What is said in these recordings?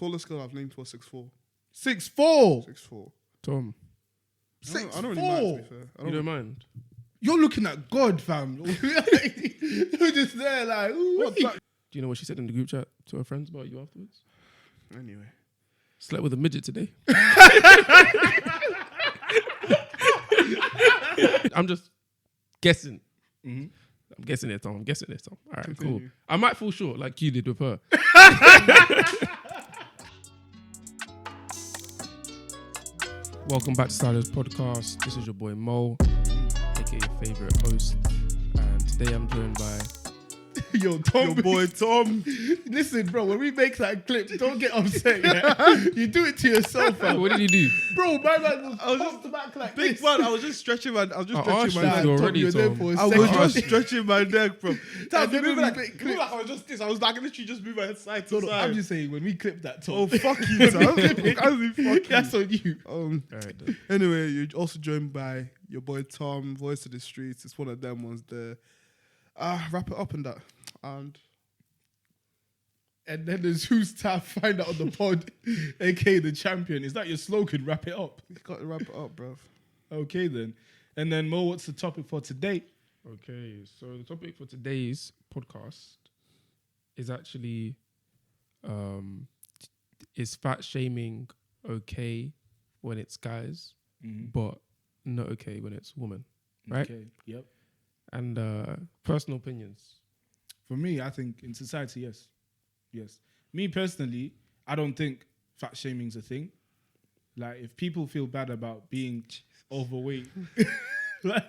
tallest girl I've named was 6'4". 6'4". 6'4". Tom, I don't really mind, to be fair. you don't mind? You're looking at God, fam. You're just there like, ooh. Do you know what she said in the group chat to her friends about you afterwards? Anyway. Slept with a midget today. I'm just guessing. Mm-hmm. I'm guessing it, Tom. I'm guessing it, Tom. All right, Continue. cool. I might fall short like you did with her. Welcome back to Stylers Podcast. This is your boy Mo, aka your favorite host. And today I'm joined by Yo, Tom. Your boy Tom. Listen, bro, when we make that clip, don't get upset, yeah? You do it to yourself, fam. what did you do? Bro, my man was just the back like Big this. man, I was just stretching my neck. already, Tom. I was just stretching my neck, bro. Then Move we like make I was just this. I was like literally just moving my head side to No, side. I'm just saying, when we clip that, Tom. Oh, fuck you, Tom. That's on you. All right, then. Anyway, you're also joined by your boy Tom, voice of the streets. It's one of them ones there. Wrap it up in that. And then there's who's to find out on the pod, aka the champion. Is that your slogan? Wrap it up. You got to wrap it up, bruv. Okay, then. And then, Mo, what's the topic for today? Okay, so the topic for today's podcast is actually is fat shaming okay when it's guys, but not okay when it's women, right? Okay, yep. And personal opinions. For me, I think in society, yes. Yes. Me personally, I don't think fat shaming's a thing. Like, if people feel bad about being overweight, I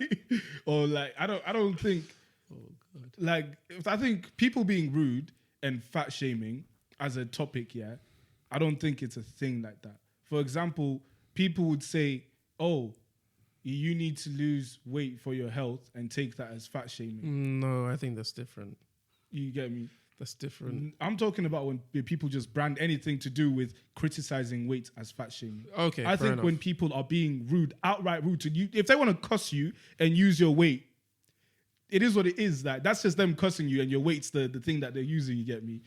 don't think, I think people being rude and fat shaming as a topic, yeah, I don't think it's a thing like that. For example, people would say, oh, you need to lose weight for your health and take that as fat shaming. No, I think that's different. You get me? That's different. I'm talking about when people just brand anything to do with criticizing weight as fat shaming. Okay, I fair think enough. when people are being rude, outright rude to you, if they want to cuss you and use your weight, it is what it is. That's just them cussing you, and your weight's the thing that they're using. You get me?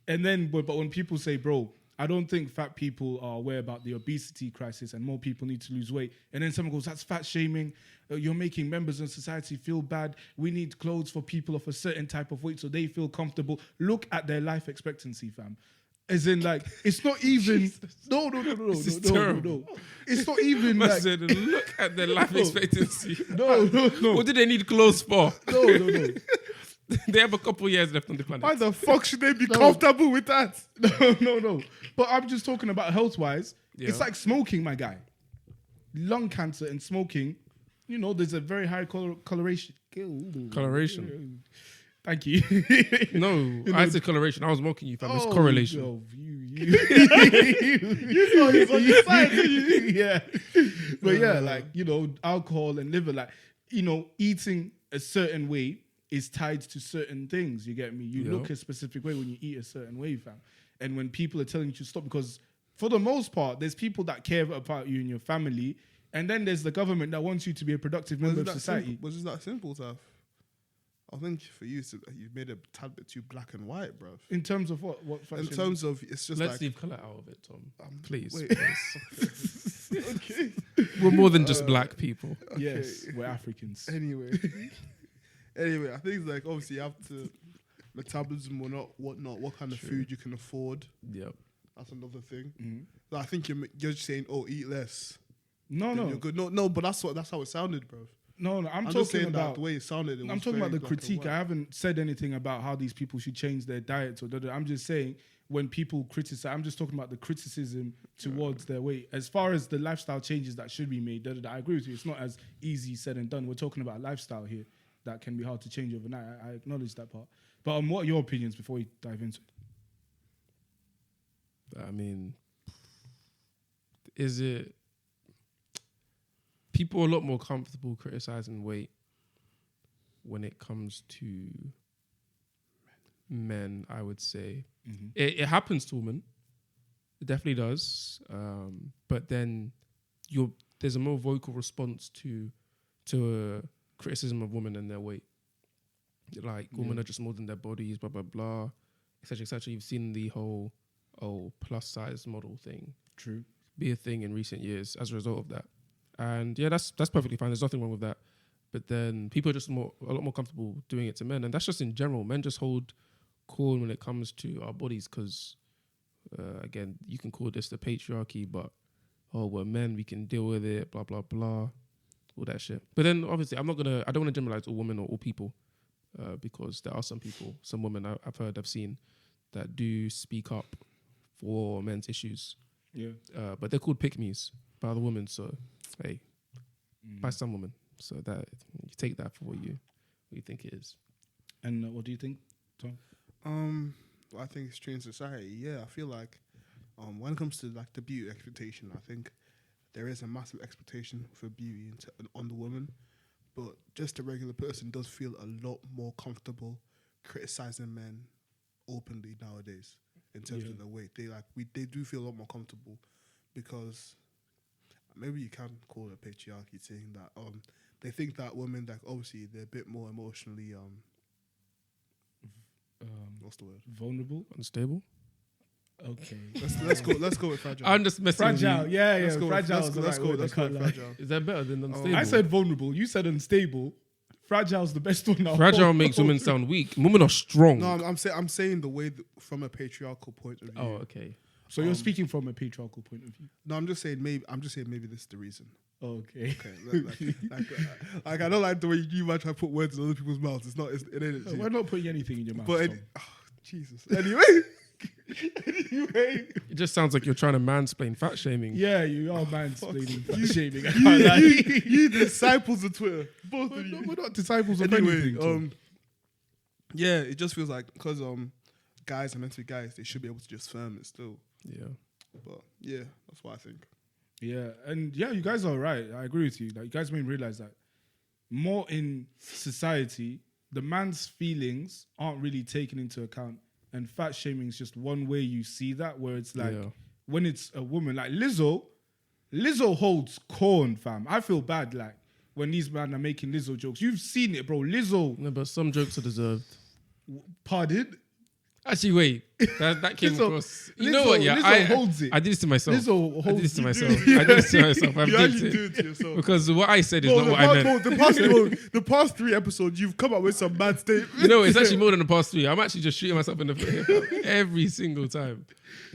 And then, but when people say, bro, I don't think fat people are aware about the obesity crisis and more people need to lose weight. And then someone goes, that's fat shaming. You're making members of society feel bad. We need clothes for people of a certain type of weight so they feel comfortable. Look at their life expectancy, fam. As in, like, it's not even... No. It's not even Man like... said, look at their life expectancy. No. What do they need clothes for? No. They have a couple years left on the planet. Why the fuck should they be comfortable with that? No. But I'm just talking about health-wise. Yeah. It's like smoking, my guy. Lung cancer and smoking, you know, there's a very high coloration. Coloration? Thank you. No, I said coloration. I was mocking you, fam. It's correlation. Oh, you saw his on your side, didn't you? Yeah. But yeah, like, you know, alcohol and liver, like, you know, eating a certain way is tied to certain things. You get me? You look a specific way when you eat a certain way, fam. And when people are telling you to stop, because for the most part, there's people that care about you and your family, and then there's the government that wants you to be a productive member of society. Was it that simple, Taff? I think for you, you've made it a tad bit too black and white, bruv. In terms of what? In terms of, it's just Let's like... leave colour out of it, Tom. Please. Wait. Okay. We're more than just black people. Okay. Yes, we're Africans. Anyway, I think it's like, obviously you have to... Metabolism or not, whatnot, what kind of food you can afford. Yep. That's another thing. Mm-hmm. So I think you're just saying, oh, eat less. No. You're good. No, but that's how it sounded, bro. No, I'm just talking saying about that the way it sounded. I'm talking about the critique. I haven't said anything about how these people should change their diets or I'm just saying when people criticize, I'm just talking about the criticism towards their weight. As far as the lifestyle changes that should be made, I agree with you. It's not as easy said and done. We're talking about a lifestyle here that can be hard to change overnight. I acknowledge that part. But what are your opinions before we dive into it? I mean, is it... People are a lot more comfortable criticizing weight when it comes to men, I would say. Mm-hmm. It happens to women. It definitely does. But then there's a more vocal response to a criticism of women and their weight. Like, women are just more than their bodies, blah, blah, blah, etc., etc. You've seen the whole plus size model thing True. be a thing in recent years as a result of that. And yeah, that's perfectly fine. There's nothing wrong with that. But then people are just a lot more comfortable doing it to men, and that's just in general. Men just hold corn when it comes to our bodies because, again, you can call this the patriarchy, but we're men, we can deal with it, blah blah blah, all that shit. But then obviously, I don't want to generalize all women or all people, because there are some people, some women I've seen that do speak up for men's issues. Yeah. But they're called pick-me's by the women, so hey, by some women. So that you take that for what you think it is. And what do you think, Tom? I think it's true in society. Yeah, I feel like when it comes to like the beauty expectation, I think there is a massive expectation for beauty on the woman, but just a regular person does feel a lot more comfortable criticizing men openly nowadays in terms of the weight. They do feel a lot more comfortable because maybe you can call it patriarchy, saying that they think that women, like obviously they're a bit more emotionally what's the word? Vulnerable, unstable. Okay, let's go with fragile. I'm just messing with fragile. you. Yeah. Let's go Fragile. with fragile. Is that better than unstable? I said vulnerable. You said unstable. Fragile's the best one. Fragile makes women sound weak. Women are strong. No, I'm saying the way from a patriarchal point of view. Oh, okay. So you're speaking from a patriarchal point of view. No, I'm just saying maybe this is the reason. Okay. Like I don't like the way you might try to put words in other people's mouths. It ain't. No, we're not putting anything in your mouth. But Tom. Jesus. Anyway. It just sounds like you're trying to mansplain fat shaming. Yeah, you are mansplaining, fat shaming. I can't lie. You disciples of Twitter, both of you. We're not disciples of Anyway, anything. Tom. yeah, it just feels like because guys are meant to be guys, they should be able to just firm it still. Yeah. But yeah, that's what I think. Yeah, and yeah, you guys are right. I agree with you. Like, you guys may realize that more in society, the man's feelings aren't really taken into account, and fat shaming is just one way you see that. Where it's like when it's a woman, like Lizzo holds corn, fam. I feel bad, like when these men are making Lizzo jokes. You've seen it, bro. Lizzo. No, but some jokes are deserved. Pardon? Actually, wait. That came Lizzo- across. You know what? Yeah, Lizzo holds it. I did this to myself. Lizzo holds I did this to it. myself. I did this to myself. I've You did actually do it. it to yourself. Because what I said is not what I meant. The past 3 episodes, you've come up with some bad statements. You know, it's actually more than the past 3. I'm actually just shooting myself in the foot every single time.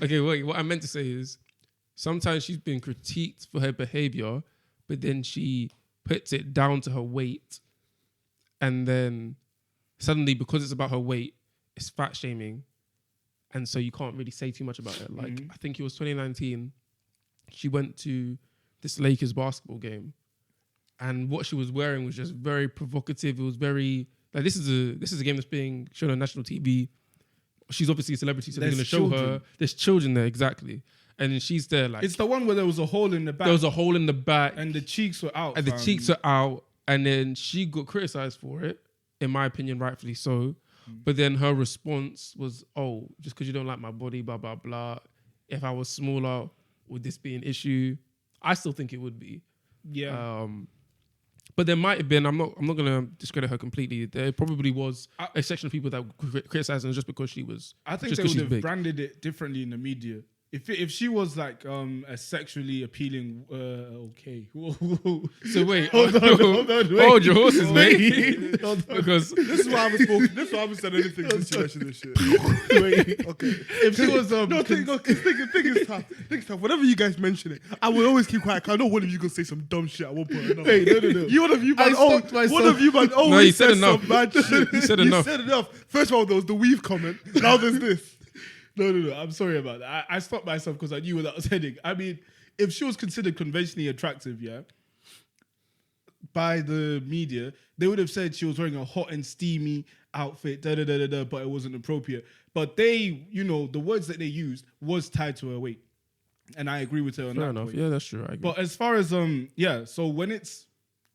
Okay, wait. What I meant to say is sometimes she's been critiqued for her behavior, but then she puts it down to her weight. And then suddenly, because it's about her weight, it's fat shaming. And so you can't really say too much about it. Like, I think it was 2019. She went to this Lakers basketball game, and what she was wearing was just very provocative. It was very like this is a game that's being shown on national TV. She's obviously a celebrity, so they're going to show her. There's children there, exactly. And she's there like It's the one where there was a hole in the back. there was a hole in the back, and the cheeks were out. and the cheeks are out, and then she got criticized for it. In my opinion, rightfully so. But then her response was, "Oh, just because you don't like my body, blah blah blah. If I was smaller, would this be an issue?" I still think it would be. Yeah. But there might have been. I'm not going to discredit her completely. There probably was a section of people that criticized her just because she was. I think just they 'cause would she's have big. branded it differently in the media. If she was like a sexually appealing, okay. So wait, hold on, wait. hold your horses, mate. Because This is why I haven't spoken. This is why I haven't said anything since you mentioned this shit. Wait. Okay. If she was Thing is tough. Thing is tough. Whenever you guys mention it, I will always keep quiet. 'Cause I know one of you gonna say some dumb shit at one point. Or Wait, no. One of you man. stopped myself. One of you man. Always No, you said says enough. some bad shit. You said enough. You said enough. First of all, there was the weave comment. Now there's this. No. I'm sorry about that. I stopped myself because I knew where that was heading. I mean, if she was considered conventionally attractive, by the media, they would have said she was wearing a hot and steamy outfit, but it wasn't appropriate. But they, the words that they used was tied to her weight. And I agree with her on fair that enough. point. Yeah, that's true. I agree. But as far as, so when it's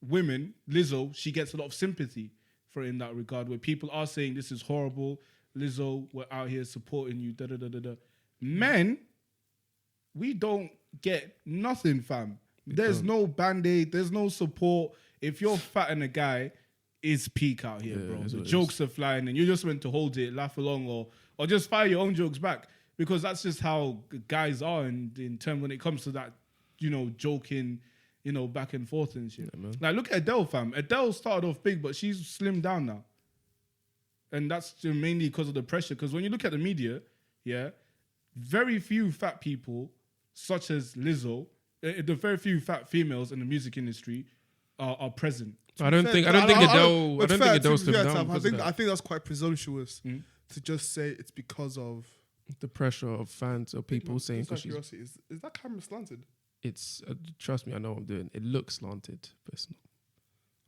women, Lizzo, she gets a lot of sympathy for it in that regard, where people are saying this is horrible. Lizzo, we're out here supporting you, Men, we don't get nothing, fam. There's no Band-Aid, there's no support. If you're fat and a guy, it's peak out here, bro. The jokes are flying and you're just meant to hold it, laugh along, or just fire your own jokes back. because that's just how guys are in terms when it comes to that, joking, back and forth and shit. Yeah, man. Like, look at Adele, fam. Adele started off big, but she's slimmed down now. And that's mainly because of the pressure. Because when you look at the media, yeah, very few fat people, such as Lizzo, the very few fat females in the music industry are present. I don't think Adele slimmed down. I think that's quite presumptuous to just say it's because of the pressure of fans or people saying because she's. Is that camera slanted? It's trust me, I know what I'm doing. It looks slanted, but it's not.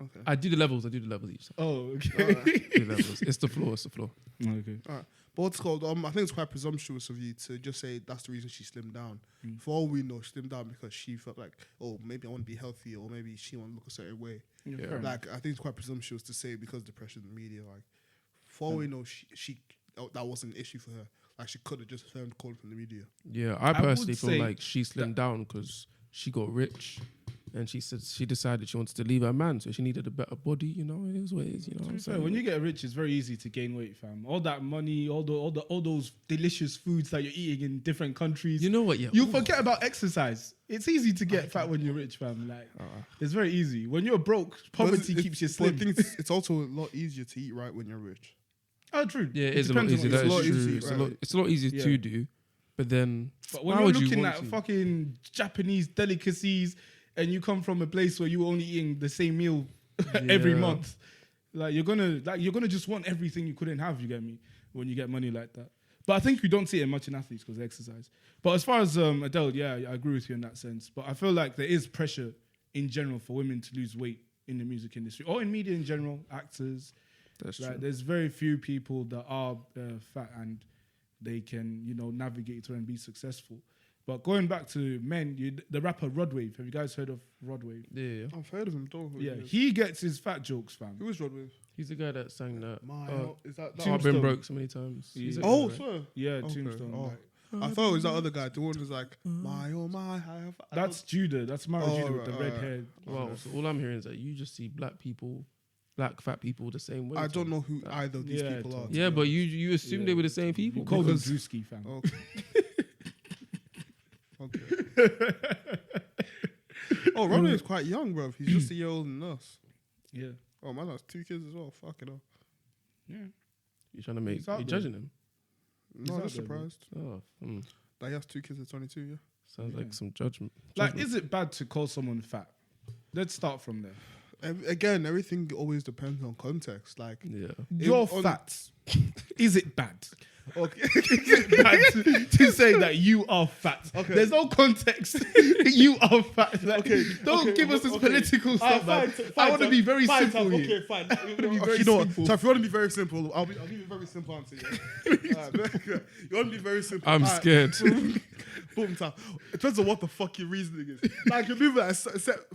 Okay. I do the levels each time. Oh, okay. Do the levels. It's the floor. Okay. All right. But what's called? I think it's quite presumptuous of you to just say that's the reason she slimmed down. For all we know, she slimmed down because she felt like, oh, maybe I want to be healthy, or maybe she want to look a certain way. Yeah. Like, I think it's quite presumptuous to say because of the pressure in the media. Like, for all we know, she that wasn't an issue for her. Like, she could have just turned cold from the media. Yeah, I personally would feel say like she slimmed down because she got rich. And she said she decided she wanted to leave her man, so she needed a better body. It is what it is. What I'm saying? When you get rich, it's very easy to gain weight, fam. All that money, all those delicious foods that you're eating in different countries. You know what? Yeah, you forget about exercise. It's easy to get fat when you're rich, fam. Like it's very easy. When you're broke, poverty keeps you slim. But I think it's also a lot easier to eat right when you're rich. Oh, true. Yeah, it is a lot easier. That is true. It's a lot easier to do. But then, when you're looking at fucking Japanese delicacies. And you come from a place where you were only eating the same meal every month, like you're gonna just want everything you couldn't have. You get me? When you get money like that. But I think we don't see it much in athletes because they exercise. But as far as Adele, yeah, I agree with you in that sense. But I feel like there is pressure in general for women to lose weight in the music industry or in media in general. Actors, that's true. There's very few people that are fat and they can navigate through and be successful. But going back to men, the rapper Rod Wave. Have you guys heard of Rod Wave? Yeah. I've heard of him. He gets his fat jokes, fam. Who is Rod Wave? He's the guy that sang that. Is that I've been broke so many times. Swear. Yeah, Tombstone. Oh. I thought it was that other guy. The one who's like, my, oh my. That's Judah. That's Mara Judah with the red hair. Wow. So all I'm hearing is that you just see black fat people the same way. I don't know who either of these people are. Yeah, but you assume they were the same people. You call them Drewski, fam. Okay. Oh, Ronald is quite young, bro. He's just a year older than us. Yeah. Oh, man, that's 2 kids as well. Fuck it up. Yeah. You're trying to make... You're judging him? No, I'm just surprised. That he has 2 kids at 22, yeah? Sounds like some judgment. Like, is it bad to call someone fat? Let's start from there. Again, everything always depends on context. Like, you're fat. Is it bad? Okay. Is it bad to say that you are fat? Okay. There's no context. You are fat. Like, don't give us this political stuff, man. I want to be very simple here. Okay, fine. So if you want to be very simple, I'll give you a very simple answer. Yeah? You want to be very simple. I'm scared. Boom, time. It depends on what the fuck your reasoning is. Like, the people that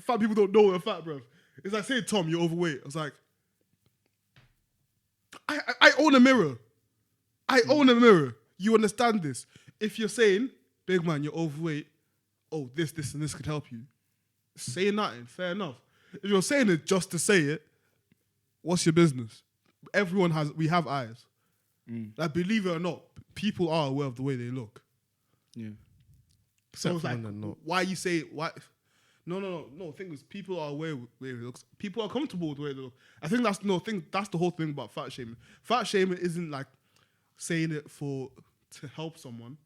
fat people don't know they're fat, bro. It's like saying, Tom, you're overweight. I was like, I own a mirror. I own a mirror. You understand this? If you're saying, big man, you're overweight, oh, this, and this could help you. Say nothing, fair enough. If you're saying it just to say it, what's your business? We have eyes. Like, believe it or not, people are aware of the way they look. Yeah. So it's like, why you say, why? No. The thing is, people are aware of the way it looks. People are comfortable with the way they look. I think that's the whole thing about fat shaming. Fat shaming isn't like saying it to help someone.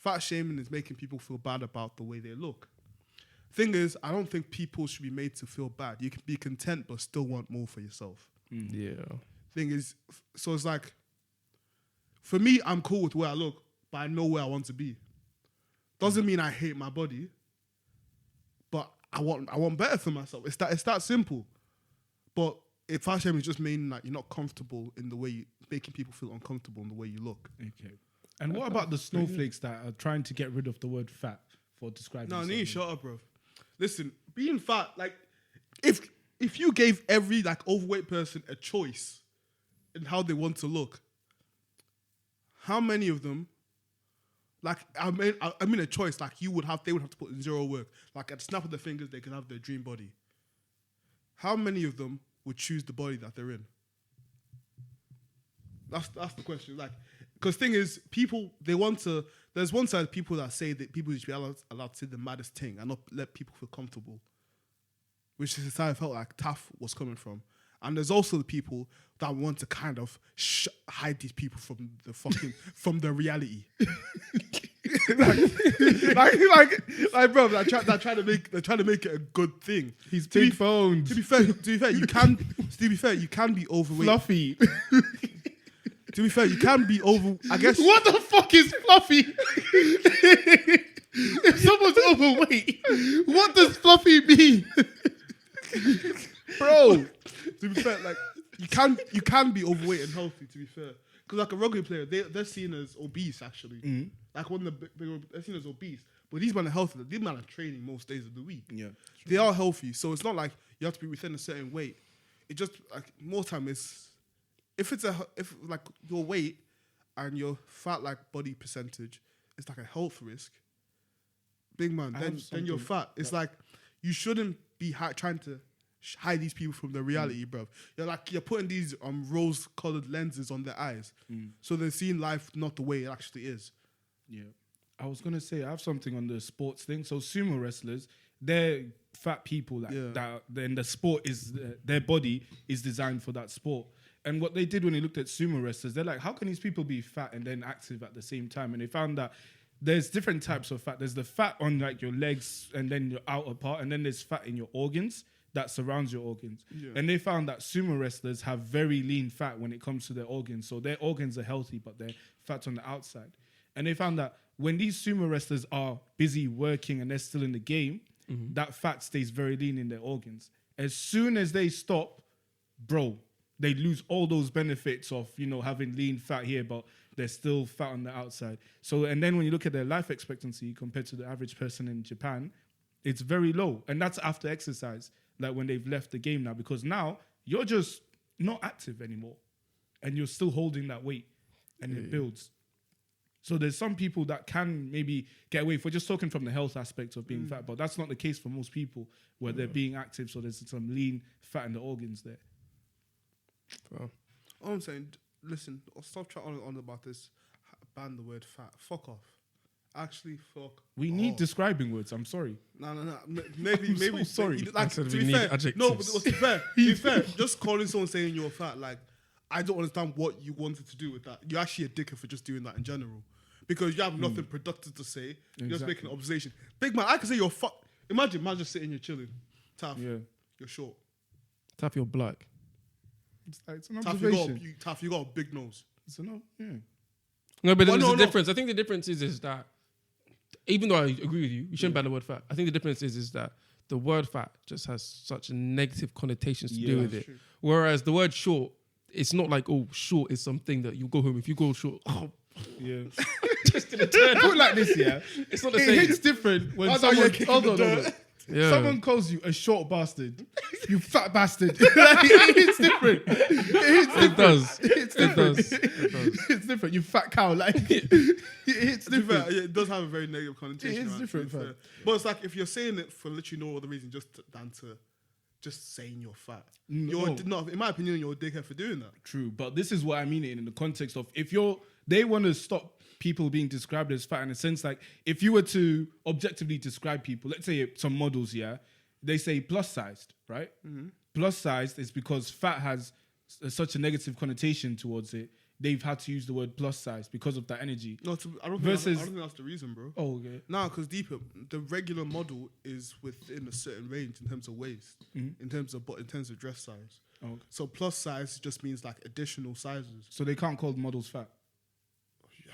Fat shaming is making people feel bad about the way they look. Thing is, I don't think people should be made to feel bad. You can be content but still want more for yourself. Yeah. Thing is, so it's like, for me, I'm cool with where I look, but I know where I want to be. Doesn't mean I hate my body, but I want better for myself. It's that simple. But if fat shaming is just meaning like you're not comfortable in the way you making people feel uncomfortable in the way you look. Okay. And what about the snowflakes that are trying to get rid of the word fat for describing? No, need shut up, bro. Listen, being fat, like, if you gave every like overweight person a choice in how they want to look, how many of them, like, I mean a choice, like they would have to put in zero work. Like at the snap of their fingers, they can have their dream body. How many of them would choose the body that they're in? That's the question. Like, because thing is, people, they want to there's one side of people that say that people should be allowed to say the maddest thing and not let people feel comfortable, which is the side I felt like Taff was coming from. And there's also the people that want to kind of hide these people from the fucking from the reality. like, bro, they're trying to make it a good thing. He's big phoned. To be fair, you can be overweight. Fluffy. To be fair, you can be over. I guess. What the fuck is fluffy? If someone's overweight, what does fluffy mean? Bro, to be fair, like you can be overweight and healthy. To be fair, because like a rugby player, they're seen as obese actually. Mm. Like one of the they're seen as obese, but these men are healthy. These men are training most days of the week. Yeah, they are healthy, so it's not like you have to be within a certain weight. It just like more time is if like your weight and your fat like body percentage is like a health risk. Big man, then you're fat. It's like you shouldn't be trying to hide these people from the reality, bro. You're putting these rose-colored lenses on their eyes, so they're seeing life not the way it actually is. Yeah, I was gonna say I have something on the sports thing. So sumo wrestlers, they're fat people that. Then the sport is their body is designed for that sport. And what they did when they looked at sumo wrestlers, they're like, how can these people be fat and then active at the same time? And they found that there's different types of fat. There's the fat on like your legs and then your outer part, and then there's fat in your organs that surrounds your organs. Yeah. And they found that sumo wrestlers have very lean fat when it comes to their organs. So their organs are healthy, but they're fat on the outside. And they found that when these sumo wrestlers are busy working and they're still in the game, that fat stays very lean in their organs. As soon as they stop, bro, they lose all those benefits of, having lean fat here, but they're still fat on the outside. So, and then when you look at their life expectancy compared to the average person in Japan, it's very low. And that's after exercise, like when they've left the game now, because now you're just not active anymore and you're still holding that weight and it builds. So there's some people that can maybe get away if we're just talking from the health aspect of being fat, but that's not the case for most people where they're being active. So there's some lean fat in the organs there. All I'm saying, listen, stop chatting on about this. Ban the word fat. Fuck off. Actually, fuck. We need describing words. I'm sorry. No. Maybe. So sorry. To be fair, no. But to be fair, just calling someone saying you're fat, like, I don't understand what you wanted to do with that. You're actually a dickhead for just doing that in general, because you have nothing productive to say. You're just making an observation. Big man, I can say you're fat. Imagine man just sitting here chilling. Taff, you're short. Taff, you're black. It's an observation. Taff, you got a big nose. So no, No, but there's a difference. I think the difference is that, even though I agree with you, you shouldn't ban the word fat. I think the difference is that the word fat just has such negative connotations to do with it. True. Whereas the word short, it's not like, short is something that you go home. If you go short, just in a turn. Put it like this, it's not the same. It hits different when someone... Hold on. Yeah. Someone calls you a short bastard, you fat bastard. It's different. It does. It's different. You fat cow. Like it's different. It does have a very negative connotation. It is different. But it's like if you're saying it for literally no other reason, just saying you're fat. No, in my opinion, you're a dickhead for doing that. True, but this is what I mean in the context of they want to stop people being described as fat in a sense, like if you were to objectively describe people, let's say some models, they say plus sized, right? Mm-hmm. Plus sized is because fat has such a negative connotation towards it. They've had to use the word plus size because of that energy. No, I don't think that's the reason, bro. Oh, okay. No, because deeper, the regular model is within a certain range in terms of waist, in terms of dress size. Oh, okay. So plus size just means like additional sizes. So they can't call models fat.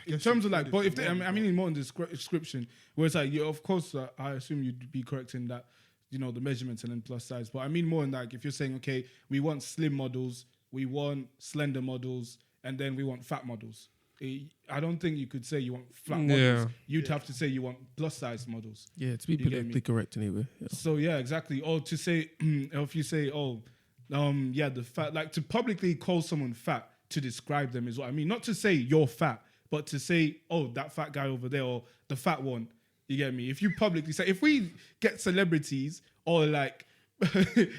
In terms of like, but if I mean in more in the description, where it's like, of course, I assume you'd be correct in that, the measurements and then plus size. But I mean more in like, if you're saying, okay, we want slim models, we want slender models, and then we want fat models. I don't think you could say you want flat models. You'd have to say you want plus size models. Yeah, to be politically correct anyway. Yeah. So yeah, exactly. Or to say, or if you say, the fat, like to publicly call someone fat to describe them is what I mean. Not to say you're fat, but to say, that fat guy over there or the fat one, you get me? If you publicly say, if we get celebrities or like,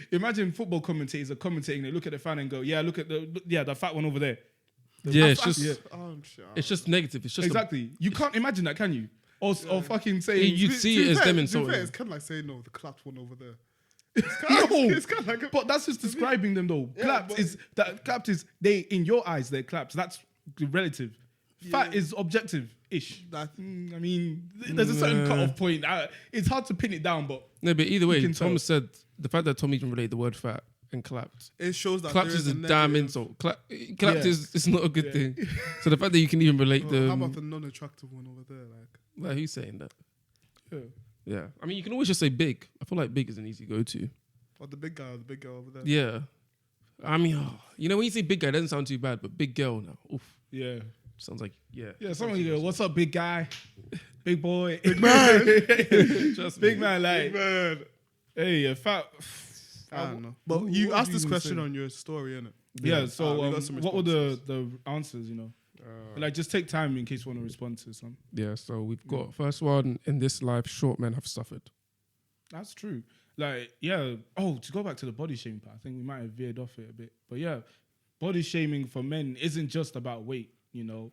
imagine football commentators are commentating, they look at the fan and go, look at the fat one over there. Yeah, it's just It's just negative. It's just exactly. You can't imagine that, can you? Or fucking say you'd see it as them insulting. It's kind of like saying, no, the clapped one over there. It's kind of like but that's just describing them though. Yeah, Clapped is they in your eyes they're claps. That's relative. Fat is objective-ish. I mean, there's a certain cut-off point. It's hard to pin it down, but no. But either way, can Tom tell. said the fact that Tom even related the word fat and clapped. it shows that Clapped there is a negative- damn insult. Clapped Yeah. is not a good thing. So the fact that you can even relate Well, how the about the non-attractive one over there? like who's saying that? yeah. Yeah, I mean you can always just say big. I feel like big is an easy go-to. Or the big guy or the big girl over there. Yeah, I mean you know when you say big guy, it doesn't sound too bad, but big girl now, oof, Yeah. sounds like yeah. Someone go, what's up, big guy? Big boy. Big man. Just Big man, like, Big man. hey, fat. I don't know. But what you would asked you this even question say? on your story, innit? Yeah, so we got some what were the responses. answers, you know? Like, just take time in case you want to respond to some. Yeah, so we've got first one in this life. Short men have suffered. That's true. Like, yeah. Oh, to go back to the body shaming part, I think we might have veered off it a bit. But yeah, body shaming for men isn't just about weight, you know,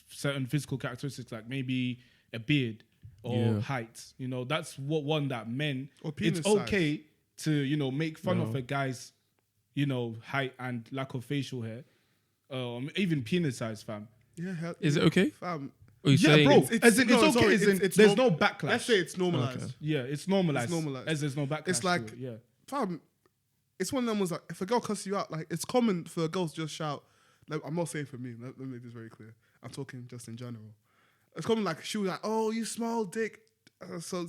certain physical characteristics like maybe a beard or height. You know, that's one that men. Or penis it's okay to make fun of a guy's height and lack of facial hair, even penis size, fam. Yeah. Is it okay? Fam. Are you Yeah, saying bro. It's- As in, no, it's okay. sorry, As in, it's there's norm- no backlash. Let's say it's normalized. Okay. Yeah, it's normalized. It's normalized. As there's no backlash. It's like- to it, yeah. Fam, it's one of them was like, if a girl cusses you out, like, it's common for a girl to just shout. Like, I'm not saying for me. Let me make this very clear. I'm talking just in general. It's common, like, she was like, oh, you small dick. So.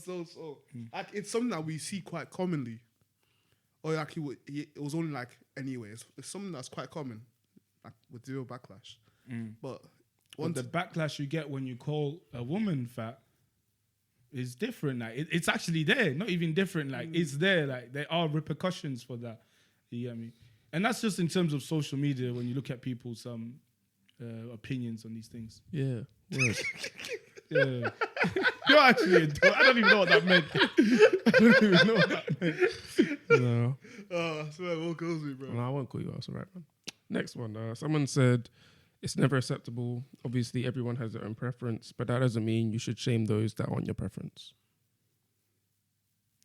Like, it's something that we see quite commonly. Or like, it was only like, anyways. It's something that's quite common, like, with zero backlash. But But the backlash you get when you call a woman fat is different. Like it's actually there, not even different. Like it's there. Like there are repercussions for that. You get me? And that's just in terms of social media. When you look at people's opinions on these things. Yeah. Word. Yeah. You're actually. I don't even know what that meant. I don't even know what that meant. No. I swear, what goes me, bro? No, I won't call you out. It's all right, man. Next one. Someone said it's never acceptable. Obviously, everyone has their own preference, but that doesn't mean you should shame those that aren't your preference.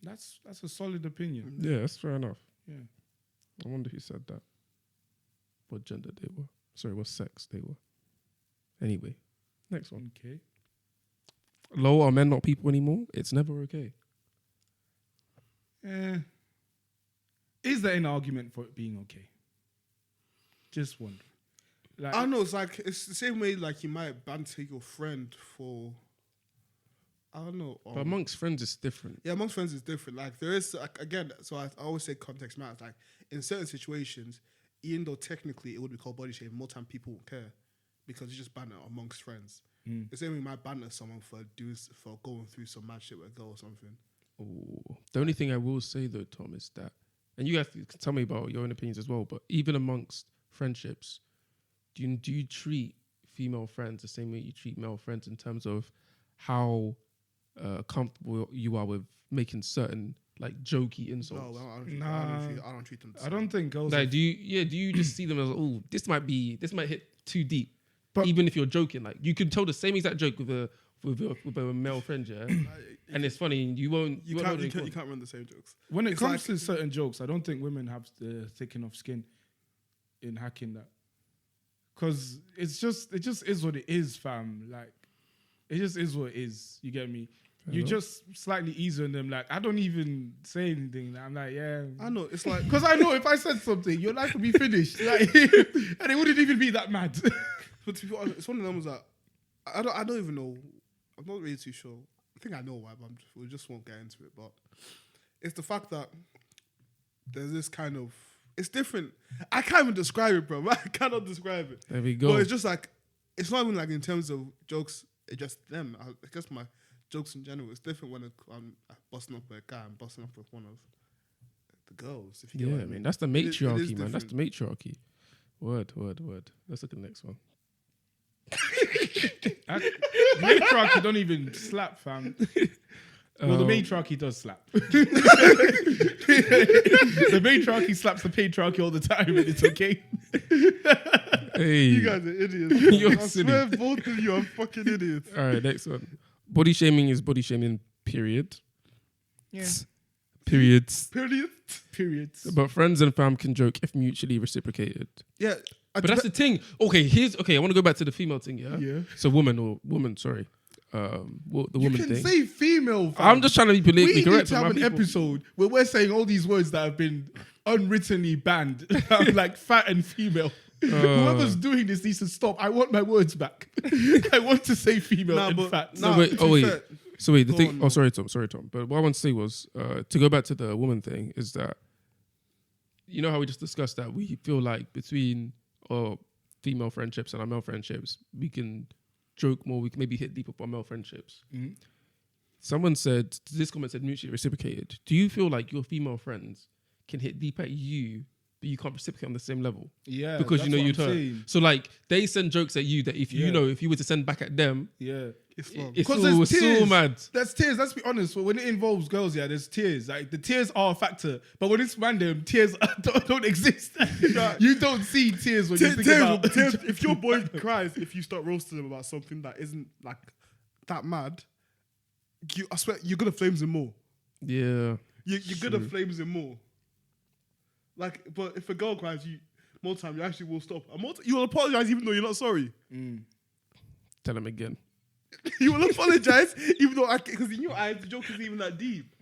That's a solid opinion. Yeah, that's fair enough. Yeah. I wonder who said that. What gender they were. Sorry, what sex they were. Anyway, next one. Okay. Low, are men not people anymore? It's never okay. Is there an argument for it being okay? Just wondering. Like, I don't know. It's like it's the same way like you might banter your friend for. I don't know. But amongst friends, it's different. Yeah, amongst friends is different. Like there is like, again. So I always say context matters. Like in certain situations, even though technically it would be called body shaming, more time people won't care because you just banter amongst friends. The same way you might banter someone for going through some mad shit with a girl or something. Ooh. The only thing I will say though, Tom, is that, and you guys can tell me about your own opinions as well, but even amongst friendships, do you treat female friends the same way you treat male friends in terms of how comfortable you are with making certain like jokey insults? No, I don't treat them. The I same. don't think girls. Like, do you just see them as, oh, this might hit too deep? But even if you're joking, like you could tell the same exact joke with a male friend, yeah, and it's funny. You can't run the same jokes. When it It's comes like- to certain jokes, I don't think women have the thick enough skin in hacking that, because it just is what it is, fam. Like it just is what it is. You get me? You just slightly ease on them. Like I don't even say anything. I'm like, yeah. I know. It's like Because I know if I said something, your life would be finished. Like, and it wouldn't even be that mad. but to be honest, it's one of them that I don't even know. I'm not really too sure. I think I know why, but we just won't get into it. But it's the fact that there's this kind of it's different. I can't even describe it, bro. I cannot describe it. There we go. But it's just like it's not even like in terms of jokes. It's just them. I guess my jokes in general. It's different when I'm busting up with a guy and busting up with one of the girls. If you get Yeah, what I man, mean. that's the It is matriarchy, man. That's the different. matriarchy. Word. Let's look at the next one. Matriarchy don't even slap, fam. Well, the matriarchy does slap. The matriarchy slaps the patriarchy all the time, and it's okay. Hey. You guys are idiots. You're I swear both of you are fucking idiots. All right, next one. Body shaming is body shaming, period. Yeah. Periods. Periods. But friends and fam can joke if mutually reciprocated. Yeah. But that's the thing. Okay, I want to go back to the female thing, yeah? Yeah. So woman, sorry. The You woman can thing. say female. Fam. I'm just trying to be politically We need correct. to have with an my people. episode where we're saying all these words that have been unwrittenly banned. I'm like fat and female. Whoever's doing this needs to stop. I want my words back. I want to say female and fat. So wait, the Go thing. on, Oh, sorry, Tom. But what I want to say was to go back to the woman thing is that you know how we just discussed that we feel like between our female friendships and our male friendships we can joke more. We can maybe hit deeper for our male friendships. Mm-hmm. Someone said this comment said mutually reciprocated. Do you feel like your female friends can hit deep at you, but you can't reciprocate on the same level? Yeah, because that's you know what you'd I'm hurt. saying. So like they send jokes at you that if you Yeah. know if you were to send back at them, Yeah. It's wrong. it's Because all there's so tears. mad. There's tears. Let's be honest. When it involves girls, yeah, there's tears. Like the tears are a factor, but when it's random, tears don't exist. You don't see tears when you think about. If your boy cries, if you start roasting him about something that isn't like that mad, I swear you're gonna flames him more. Yeah. You're gonna flames him more. Like, but if a girl cries, more time you actually will stop. And you will apologize even though you're not sorry. Tell him again. You will apologize even though because in your eyes the joke isn't even that deep.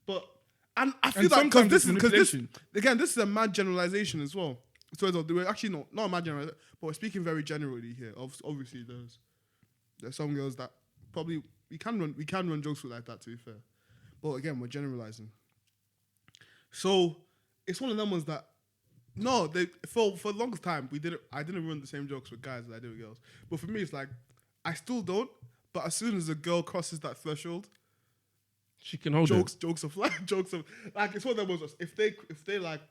But and I feel And like sometimes because it's this manipulation. again this is a mad generalization as well. So we're actually not a mad generalization, but we're speaking very generally here. Obviously, there's some girls that probably we can run jokes with like that. To be fair, but again we're generalizing. So it's one of them ones that for the longest time I didn't run the same jokes with guys as I did with girls. But for me it's like I still don't. But as soon as a girl crosses that threshold, She can hold jokes of like it's one of them ones. If they like,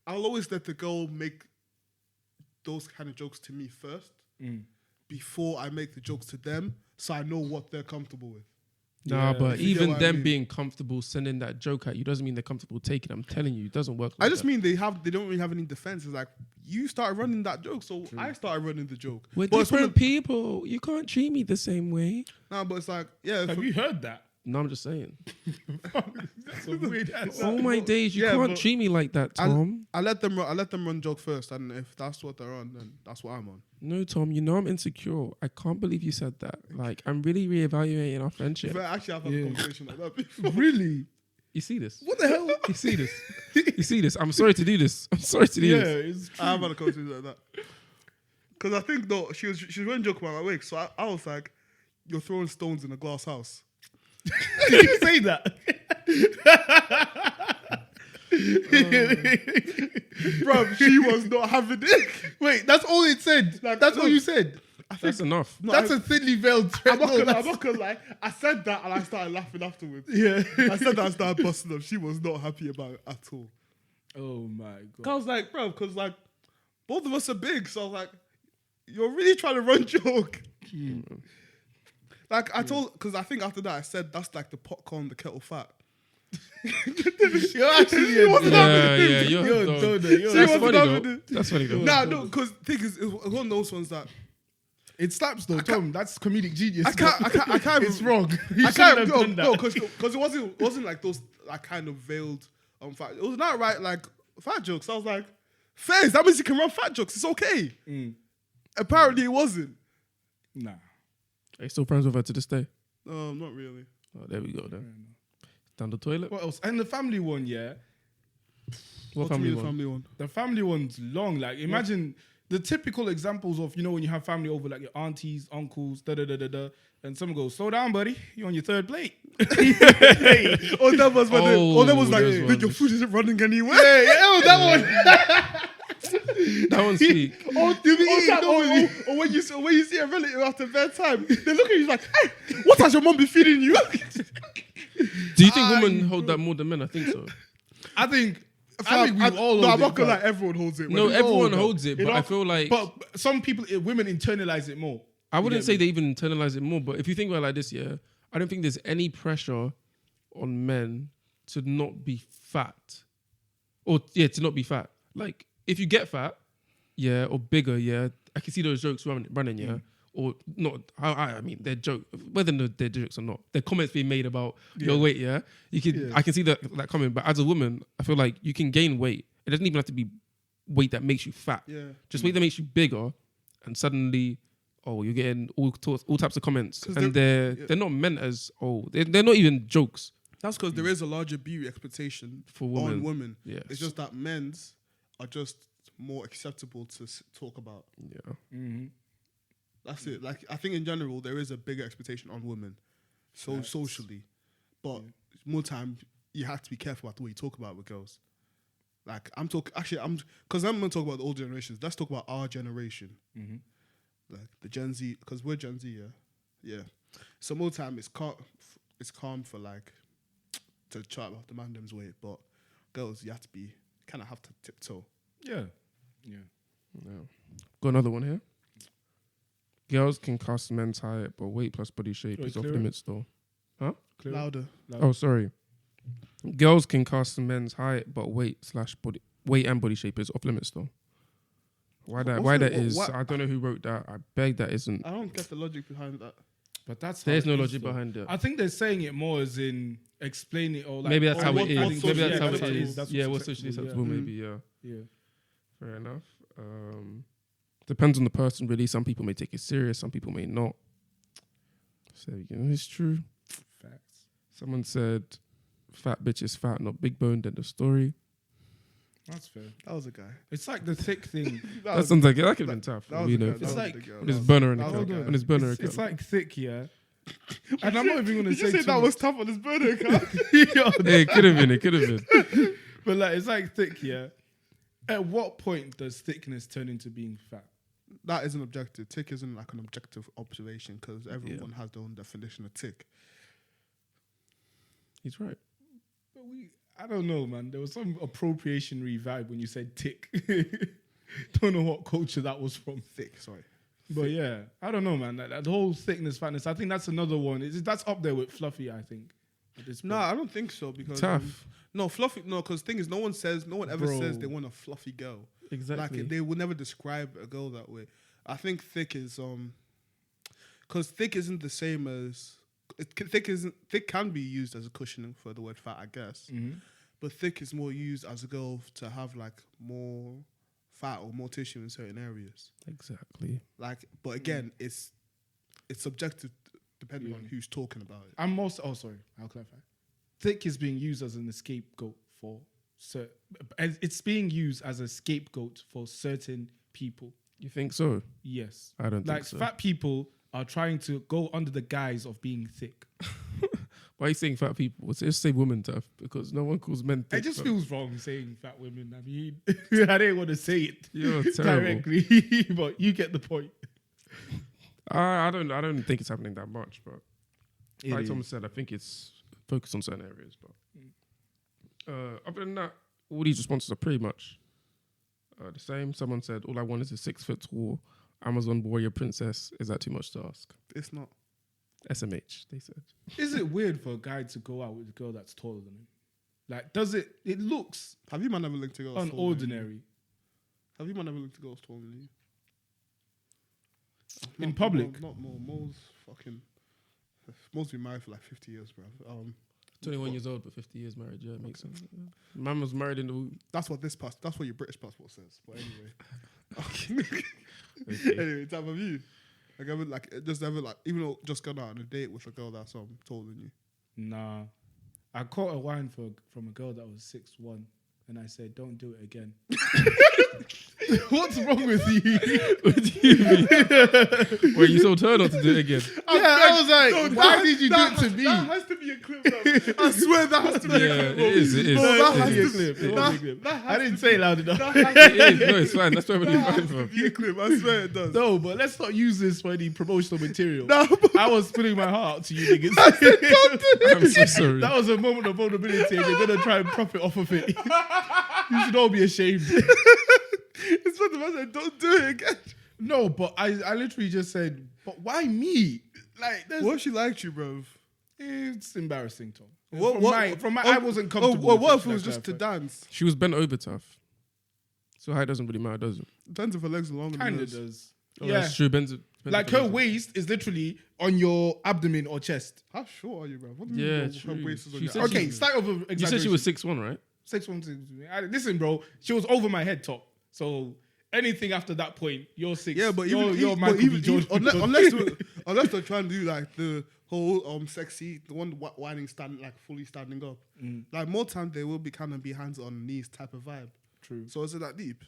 I'll always let the girl make those kind of jokes to me first before I make the jokes to them, so I know what they're comfortable with. Nah, Yeah. but If you get even what I them mean. being comfortable sending that joke at you doesn't mean they're comfortable taking it. I'm telling you, it doesn't work like I just that. mean they don't really have any defense. It's like you started running that joke, so I started running the joke. We're But it's one different people. You can't treat me the same way. Nah, but it's like Have you heard that? No, I'm just saying. That's a weird ass. Oh my days, you Yeah, can't but treat me like that, Tom. I let them run joke first, and if that's what they're on, then that's what I'm on. No, Tom, you know I'm insecure. I can't believe you said that. Like, I'm really reevaluating our friendship. But actually, I've had a conversation like that before. Really? You see this? What the hell? You see this? You see this? I'm sorry to do this. I'm sorry to do Yeah, this. it's true. I have had a conversation like that. Because I think though she was running joke about my wig, so I was like, "You're throwing stones in a glass house." Did you say that? Bro, she was not having it. Wait, that's all it said. Like, That's no. all you said. That's enough. No, That's a thinly veiled threat. I'm No, that's- not gonna lie. I said that and I started laughing afterwards. Yeah. I said that and started busting up. She was not happy about it at all. Oh my I god. was like, bro, because like both of us are big, so I was like, you're really trying to run joke. Like I told, because I think after that I said that's like the pot calling the kettle fat. You're actually Yeah, you're You're a a dog. donor. You're That's wasn't funny having though. it. That's funny though. Nah, no, because thing is, it's one of those ones that It slaps though, Tom. That's comedic genius. I can't. It's wrong. I can't. No, because it wasn't like those like kind of veiled fat. It was not right like fat jokes. I was like, Fairs, that means you can run fat jokes. It's okay. Apparently, it wasn't. Nah. Are you still friends with her to this day? Not really. Oh, there we go then. Down the toilet. What else? And the family one, yeah. What What's family the one? family one? The family one's long. Like, imagine the typical examples of, when you have family over, like your aunties, uncles, da-da-da-da-da, and someone goes, slow down, buddy. You're on your third plate. Oh, that was like, there's "Dude, one. your food isn't running anywhere. That one. That one's sweet. Or when you see a relative after bedtime, they look at you like, hey, what has your mom been feeding you? Do you think women hold that more than men? I think so. I think we all no, I'm hold not it, gonna but- lie, everyone holds it. No, man. everyone though. holds it, but I feel like But some people, women internalize it more. I wouldn't get say me? they even internalize it more. But if you think about it like this, yeah, I don't think there's any pressure on men to not be fat, or to not be fat. Like if you get fat, yeah, or bigger, yeah, I can see those jokes running, yeah. Or not, I mean, they're whether they're jokes or not, they're comments being made about your weight, yeah. I can see that coming. But as a woman, I feel like you can gain weight. It doesn't even have to be weight that makes you fat. Yeah. Just weight that makes you bigger, and suddenly, you're getting all types of comments, and they're not meant as they're not even jokes. That's because there is a larger beauty expectation for women. On women. Yes. It's just that men's are just more acceptable to talk about. Yeah. Mm-hmm. That's it. Like, I think in general, there is a bigger expectation on women, socially. But more time, you have to be careful about the way you talk about it with girls. Like, because I'm going to talk about the old generations. Let's talk about our generation. Mm-hmm. Like, the Gen Z, because we're Gen Z, yeah? Yeah. So more time, it's calm for, like, to chat about the mandom's weight. But girls, you kind of have to tiptoe. Yeah. Got another one here. Girls can cast men's height, but weight plus body shape is off limits though. Huh? Louder. Oh, sorry. Girls can cast men's height, but weight and body shape is off limits though. Why that is? I don't know who wrote that. I beg that isn't. I don't get the logic behind that. But there's no logic behind it. I think they're saying it more as in explaining or like maybe that's how it is. Maybe that's how it is. is. Yeah, what's socially acceptable? Maybe. Yeah. Yeah. Fair enough. Depends on the person, really. Some people may take it serious. Some people may not. So it's true. Facts. Someone said, "Fat bitch is fat, not big boned." End of story. That's fair. That was a guy. It's like the thick thing. that sounds like that could have been tough. It's like on his burner account. On his burner account. It's like thick, yeah. And I'm not even gonna say that was tough on his burner account. Hey, it could have been. It could have been. But like, it's like thick, yeah. At what point does thickness turn into being fat? That isn't objective. Thick isn't like an objective observation because everyone has their own definition of thick. He's right. But I don't know, man. There was some appropriationary vibe when you said tick. Don't know what culture that was from. Thick, sorry. But yeah, I don't know, man. That whole thickness, fatness, I think that's another one. That's up there with fluffy, I think. No, I don't think so because tough. No, fluffy. No, because thing is, no one ever says they want a fluffy girl. Exactly. Like they would never describe a girl that way. I think thick is because thick isn't the same as thick can be used as a cushioning for the word fat, I guess. Mm-hmm. But thick is more used as a girl to have like more fat or more tissue in certain areas. Exactly. Like, but again, it's subjective depending on who's talking about it. I'll clarify. Thick is being used as an scapegoat for it's being used as a scapegoat for certain people. You think so? Yes. I don't think so. Like fat people are trying to go under the guise of being thick. Why are you saying fat people? Just say women tough because no one calls men thick. It just feels wrong saying fat women. I mean, I didn't want to say it directly, but you get the point. I don't think it's happening that much, but like Thomas said, I think it's focused on certain areas. But other than that, all these responses are pretty much the same. Someone said, "All I want is a 6 foot tall Amazon warrior princess." Is that too much to ask? It's not. SMH, they said. Is it weird for a guy to go out with a girl that's taller than him? Like, does it? It looks. Have you man ever linked to girls unordinary? Have you man ever linked to girls taller than you? In public? Not more. Mo's been married for like 50 years, bro. 21 years old, but 50 years married. Yeah, it makes sense. Man was married in the womb. That's what your British passport says. But anyway. Okay. Anyway, type of you. Even though just gone out on a date with a girl that's taller than you. Nah. I caught a wine from a girl that was 6'1", and I said, "Don't do it again." What's wrong with you? What do you mean? Wait, you told her not to do it again? I was like, why did you do it to me? That has to be a clip. I swear that has to be a clip. It is. No, that has to be a clip. I didn't say it loud enough. It is. No, it's fine. That's perfectly fine. That has to be a clip. I swear it does. No, but let's not use this for any promotional material. No, I was putting my heart out to you niggas. I'm so sorry. That was a moment of vulnerability, and you're gonna try and profit off of it. You should all be ashamed. It's what the man said, "Don't do it again." No, but I literally just said, "But why me?" Like, what if she liked you, bro? It's embarrassing, Tom. I wasn't comfortable. What if it was just to dance? She was bent over tough. So height doesn't really matter, does it? Depends if her legs are longer than Kind of hers. does. Oh, Yeah. that's true. Depends Like if it her is. waist is literally on your abdomen or chest. How short are you, bro? What do you Yeah, mean true. her waist is on She your said abdomen? Okay, start over. You said she was 6'1", right? 6'1". Listen, bro, she was over my head top. So anything after that point, you're 6. Yeah, but you're even Michael B. Jordan. unless they're trying to do like the whole sexy, the one whining stand like fully standing up. Like more time they will be kind of be hands on knees type of vibe. True. So is it that deep?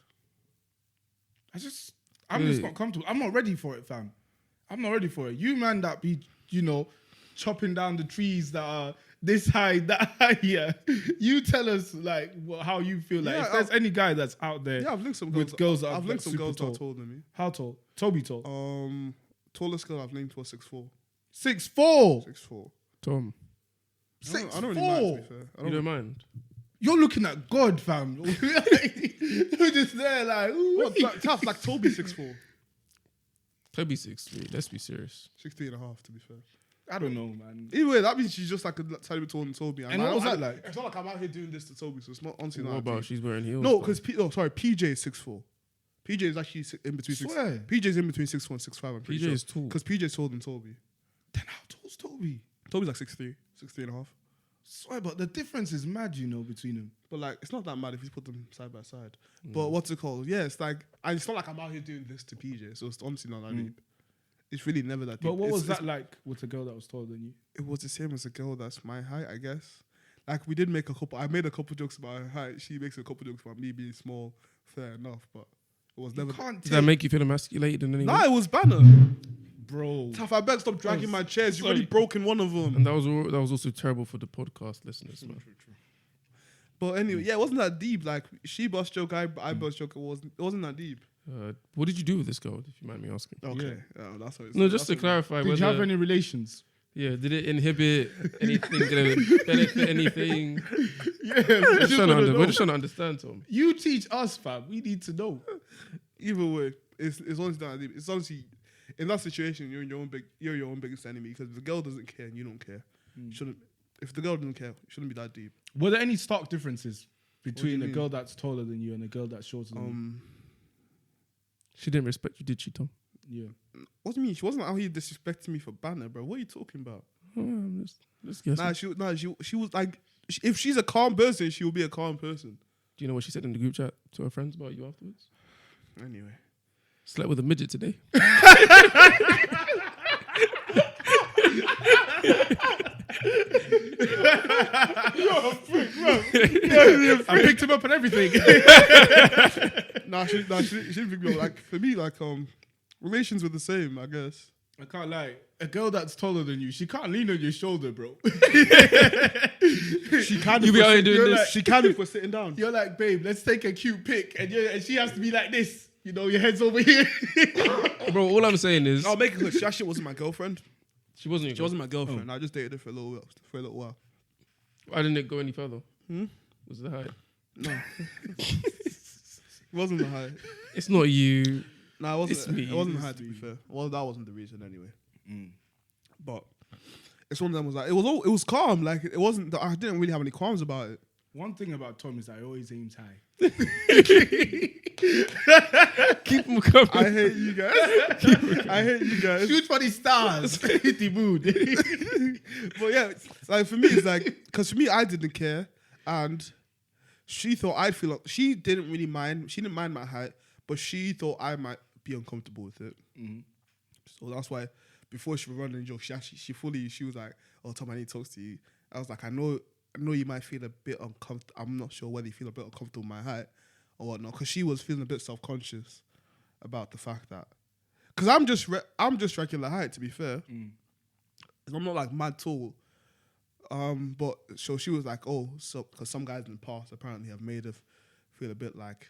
I'm just not comfortable. I'm not ready for it, fam. I'm not ready for it. You man that be, chopping down the trees that are this high, that high, yeah. You tell us like how you feel like. Yeah, If there's any guy that's out there, Yeah, I've linked some with girls. girls that are I've linked some super girls that tall. are taller than me. How tall? Toby tall. Tallest girl I've linked was 6'4". 6'4". 6'4". Tom, I don't really mind, to be fair. you don't mind? You're looking at God, fam. You're just there like, ooh. What, tough, like Toby 6'4". Toby 6'3". Let's be serious. 6'3.5", to be fair. I don't know, man. Either way, that means she's just like a tiny bit taller than Toby. And what was that like? It's not like I'm out here doing this to Toby, so it's not honestly What not. about she's wearing heels? No, though? because PJ is 6'4". PJ is actually in between Swear. PJ's in between 6'4" and 6'5". I'm pretty PJ sure. is tall. Because PJ's taller than Toby. Then how tall's Toby? Toby's like 6'3", 6'3.5". Swear, but the difference is mad, between them. But like, it's not that mad if you put them side by side. But what's it called? Yeah, it's like, and it's not like I'm out here doing this to PJ. So it's honestly not that deep. It's really never that deep. But what It's- was that it's- like with a girl that was taller than you? It was the same as a girl that's my height, I guess. Like we did make a couple. I made a couple jokes about her height. She makes a couple jokes about me being small. Fair enough, but it was never. Can't Does that make you feel emasculated in any way? Nah, it was banner. bro. Tough, I beg, stop dragging my chairs. You've already broken one of them. And that was also terrible for the podcast listeners, man. But anyway, yeah, it wasn't that deep. Like she bust joke, I bust joke. It wasn't that deep. What did you do with this girl, if you mind me asking? Okay, that's what it's. No, just to that's what clarify. Did you have any relations? Yeah, did it inhibit anything? Did it benefit anything? Yeah, We're just trying to understand, Tom. You teach us, fam. We need to know. Either way, it's honestly not that deep. It's honestly in that situation, you're your own biggest enemy because if the girl doesn't care and you don't care, shouldn't. If the girl doesn't care, it shouldn't be that deep. Were there any stark differences between you a mean? girl that's taller than you and a girl that's shorter than you? She didn't respect you, did she, Tom? Yeah. What do you mean? She wasn't out here disrespecting me for banner, bro. What are you talking about? I'm just guessing. She was like, if she's a calm person, she will be a calm person. Do you know what she said in the group chat to her friends about you afterwards? Anyway. Slept with a midget today. I picked him up and everything. She didn't pick me up. Like for me, like relations were the same, I guess. I can't lie. A girl that's taller than you, she can't lean on your shoulder, bro. She can. You be out here doing this. She can if we're sitting down. You're like, babe, let's take a cute pic, and she has to be like this. Your head's over here. Bro, all I'm saying is I'll make it clear. She actually wasn't my girlfriend. she wasn't. She wasn't my girlfriend. I just dated her for a little while. Why didn't it go any further? Was it height? No, it wasn't the height. It's not you. No, it It's wasn't. me. It wasn't the height. To be fair, well, that wasn't the reason anyway. But it's one of them was like it was calm. Like it wasn't. I didn't really have any qualms about it. One thing about Tom is that he always aims high. Keep them coming. I hate you guys. I hate you guys. Shoot for the stars. Hit the mood. But yeah, like for me, it's like because for me, I didn't care, and she thought I'd feel. She didn't really mind. She didn't mind my height, but she thought I might be uncomfortable with it. So that's why before she was running the joke, she was like, "Oh, Tom, I need to talk to you." I was like, I know you might feel a bit uncomfortable. I'm not sure whether you feel a bit uncomfortable with my height or whatnot, because she was feeling a bit self-conscious about the fact that, because I'm just regular height, to be fair. I'm not like mad tall. But so she was like, oh, so because some guys in the past apparently have made her feel a bit like,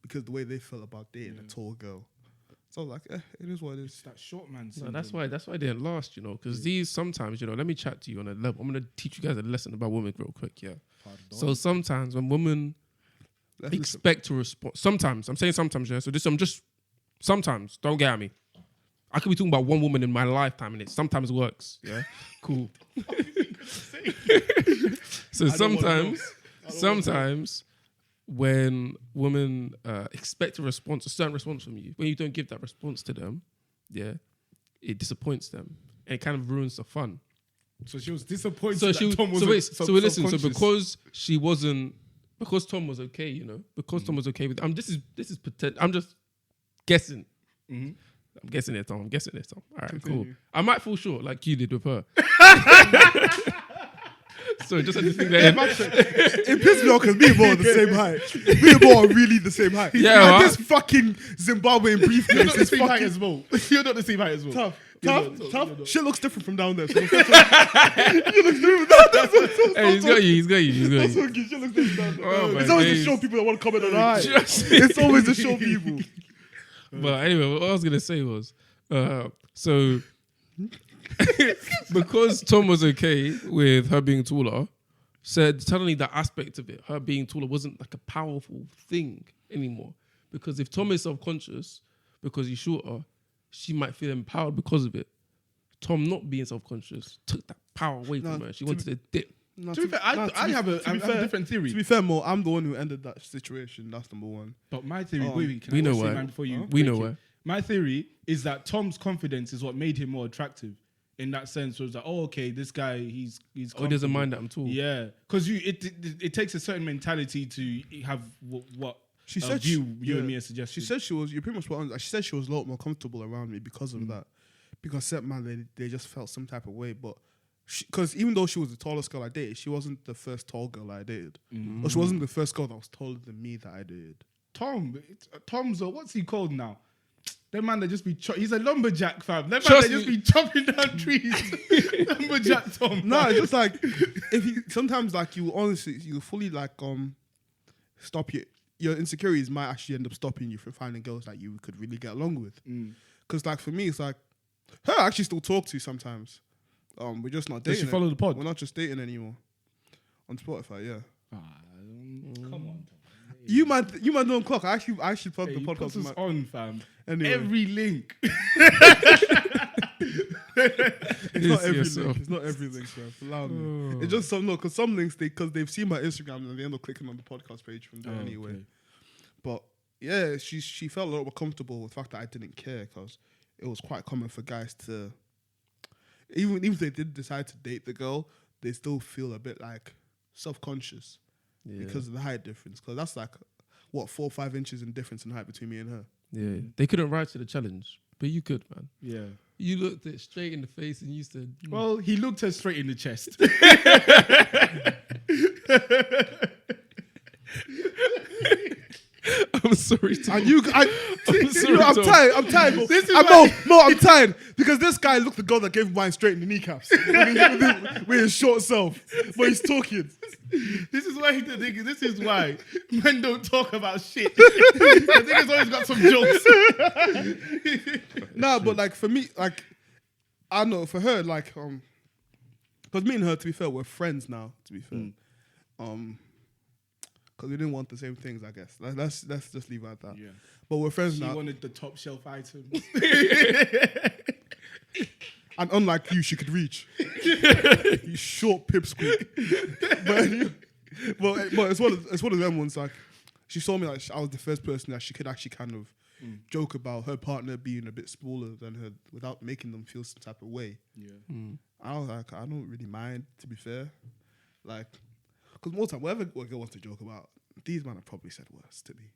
because the way they felt about dating a tall girl. So I was like, it is what it is. That short man No, syndrome. that's why it didn't last, because these sometimes, let me chat to you on a level. I'm going to teach you guys a lesson about women real quick, yeah. So sometimes when women expect to respond, sometimes, I'm saying sometimes, yeah, so sometimes, don't get at me. I could be talking about one woman in my lifetime and it sometimes works, yeah? Cool. So sometimes when women expect a certain response from you, when you don't give that response to them, it disappoints them and it kind of ruins the fun. So she was disappointed. So Tom was listen. So because Tom was okay, because Tom was okay with. This is pretend. I'm just guessing. Mm-hmm. I'm guessing it, Tom. All right, cool. I might fall short like you did with her. So just anything there. It pisses me off because me and Mo are the same height. Me and Mo are really the same height. Yeah, like this fucking Zimbabwean briefcase. You're not the is same height fucking as well. You're not the same height as well. tough. Shit looks different from down there. So Hey, he's got you. Shit looks different down there. Oh, it's my always the days. show people that want to comment on height. Just- It's always the show people. But anyway, what I was gonna say was, so because Tom was okay with her being taller, said suddenly that aspect of it, her being taller, wasn't like a powerful thing anymore. Because if Tom is self-conscious because he's shorter, she might feel empowered because of it. Tom not being self-conscious took that power away from her. She wanted to dip. No, To be fair, I have a different theory. To be fair, Mo, I'm the one who ended that situation. That's number one. But my theory, can we I know just say why. mine before you? We know Thank you. why. My theory is that Tom's confidence is what made him more attractive. In that sense, was like, oh, okay, this guy, he's. Oh, he doesn't comfortable. mind that I'm tall. Yeah, because it takes a certain mentality to have what She a said view you and me are She suggesting. said she was. You're pretty much spot on. She said she was a lot more comfortable around me because of that. Because certain man, they just felt some type of way. But because even though she was the tallest girl I dated, she wasn't the first tall girl I dated. Or she wasn't the first girl that was taller than me that I dated. Tom's what's he called now? That man that just be he's a lumberjack, fam. That man Trust that just me. be chopping down trees. Lumberjack Tom. No, fam. it's just like if you sometimes like you honestly you fully like stop your insecurities might actually end up stopping you from finding girls that you could really get along with. Because like for me, it's like her I actually still talk to sometimes. We're just not Does dating. she follow the pod? We're not just dating anymore. On Spotify, yeah. Come on. You might don't clock. I actually plugged the He podcast. puts us with my- on, fam. Anyway. Every link. It's not every yourself. link. It's not every link, bro. Allow me. It's just some because some links because they've seen my Instagram and they end up clicking on the podcast page from there anyway. Okay. But yeah, she felt a little more comfortable with the fact that I didn't care because it was quite common for guys to even if they did decide to date the girl, they still feel a bit like self-conscious because of the height difference. Because that's like what 4 or 5 inches in difference in height between me and her. Yeah, they couldn't rise to the challenge, but you could, man. Yeah. You looked it straight in the face and you said, Well, he looked her straight in the chest. I'm sorry. And you, I'm Tom. tired. I'm tired. Mo. This is Mo, I'm tired because this guy looked the girl that gave mine straight in the kneecaps with his short self. But he's talking. This is why this is why men don't talk about shit. The nigga's always got some jokes. Nah, but like for me, like I don't know for her, like because me and her, to be fair, we're friends now. To be fair, because we didn't want the same things, I guess. Let's just leave it at that. Yeah. But we're friends She now. wanted the top shelf items. And unlike you, she could reach. You short pipsqueak. but it's one of them ones. Like she saw me like I was the first person that she could actually kind of joke about her partner being a bit smaller than her without making them feel some type of way. Yeah. I was like, I don't really mind, to be fair. Like, because more time, whatever a girl wants to joke about, these men have probably said worse to me.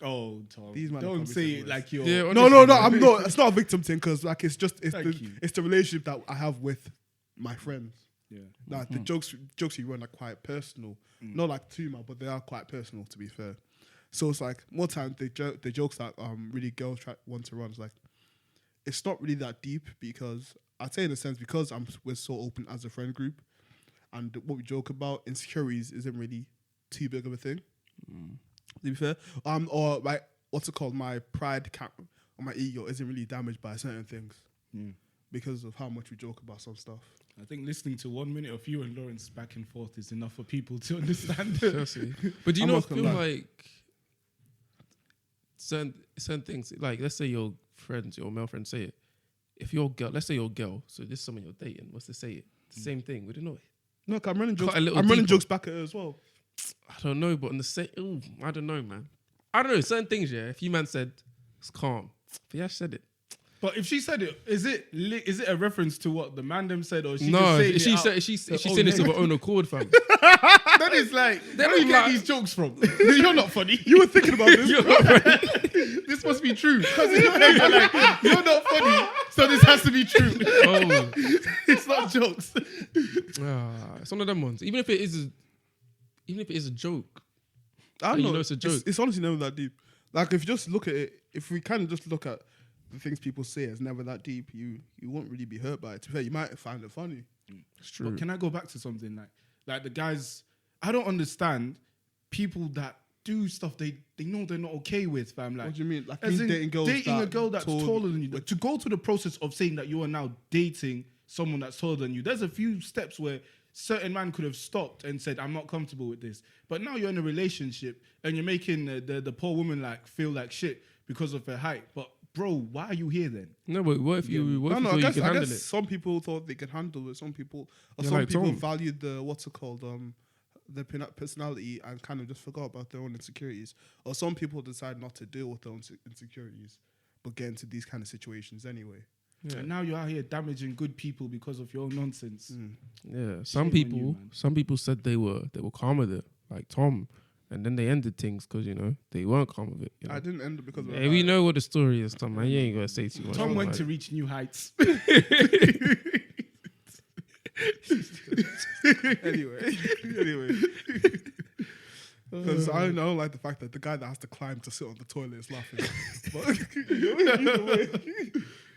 Oh, Tom. These man are Don't probably say said it worse. like you're. Yeah, No, I'm not. It's not a victim thing because like it's Thank you. the relationship that I have with my friends. Yeah. Like the jokes you run are quite personal, not like too much, but they are quite personal. To be fair, so it's like more time the jokes that really girls want to run is like it's not really that deep because I'd say in a sense because we're so open as a friend group, and what we joke about insecurities isn't really too big of a thing. To be fair, or like what's it called? My pride or my ego isn't really damaged by certain things because of how much we joke about some stuff. I think listening to 1 minute of you and Lawrence back and forth is enough for people to understand. Seriously. But do you I'm not not gonna feel lie. like certain things, like let's say your friends, your male friends say it. If you're a girl, let's say you're a girl, so this is someone you're dating, what's to say it? The same thing, we don't know it. No, 'cause I'm running jokes. Quite a little I'm running deeper. jokes back at her as well. I don't know, but on the same, I don't know, man. I don't know. Certain things, yeah. If you man said it's calm, but yeah, said it. But if she said it, is it a reference to what the man them said, or she No, just saying she's it out saying this of her own accord, fam. That is like, where do you get these jokes from? You're not funny. You were thinking about this. This must be true. Because in your head, you're like, you're not funny, so this has to be true. Oh, It's not jokes. it's one of them ones. Even if it is a joke, I don't you know. know it's a joke. It's honestly never that deep. Like if you just look at it, if we kind of just look at the things people say as never that deep, you won't really be hurt by it. To be fair, you might find it funny. it's true. But can I go back to something like the guys? I don't understand people that do stuff they know they're not okay with, fam. Like, What do you mean? Like as me in dating girls a girl that's told- taller than you. To go through the process of saying that you are now dating someone that's taller than you, there's a few steps where certain man could have stopped and said, I'm not comfortable with this. But now you're in a relationship and you're making the poor woman like feel like shit because of her height. But bro, why are you here then? No, but what if you I thought you could guess handle it? some people thought they could handle it. Some people like Tom. valued the their personality and kind of just forgot about their own insecurities. Or some people decide not to deal with their own insecurities, but get into these kind of situations anyway. Yeah. And now you're out here damaging good people because of your own nonsense. Yeah, Shame on some you, people said they were calm with it, like Tom, and then they ended things because they weren't calm with it. You know? I didn't end it because of Hey, we know what the story is, Tom. Man, you ain't gonna say too much. Tom went like, to reach new heights. anyway. Because I don't like the fact that the guy that has to climb to sit on the toilet is laughing. But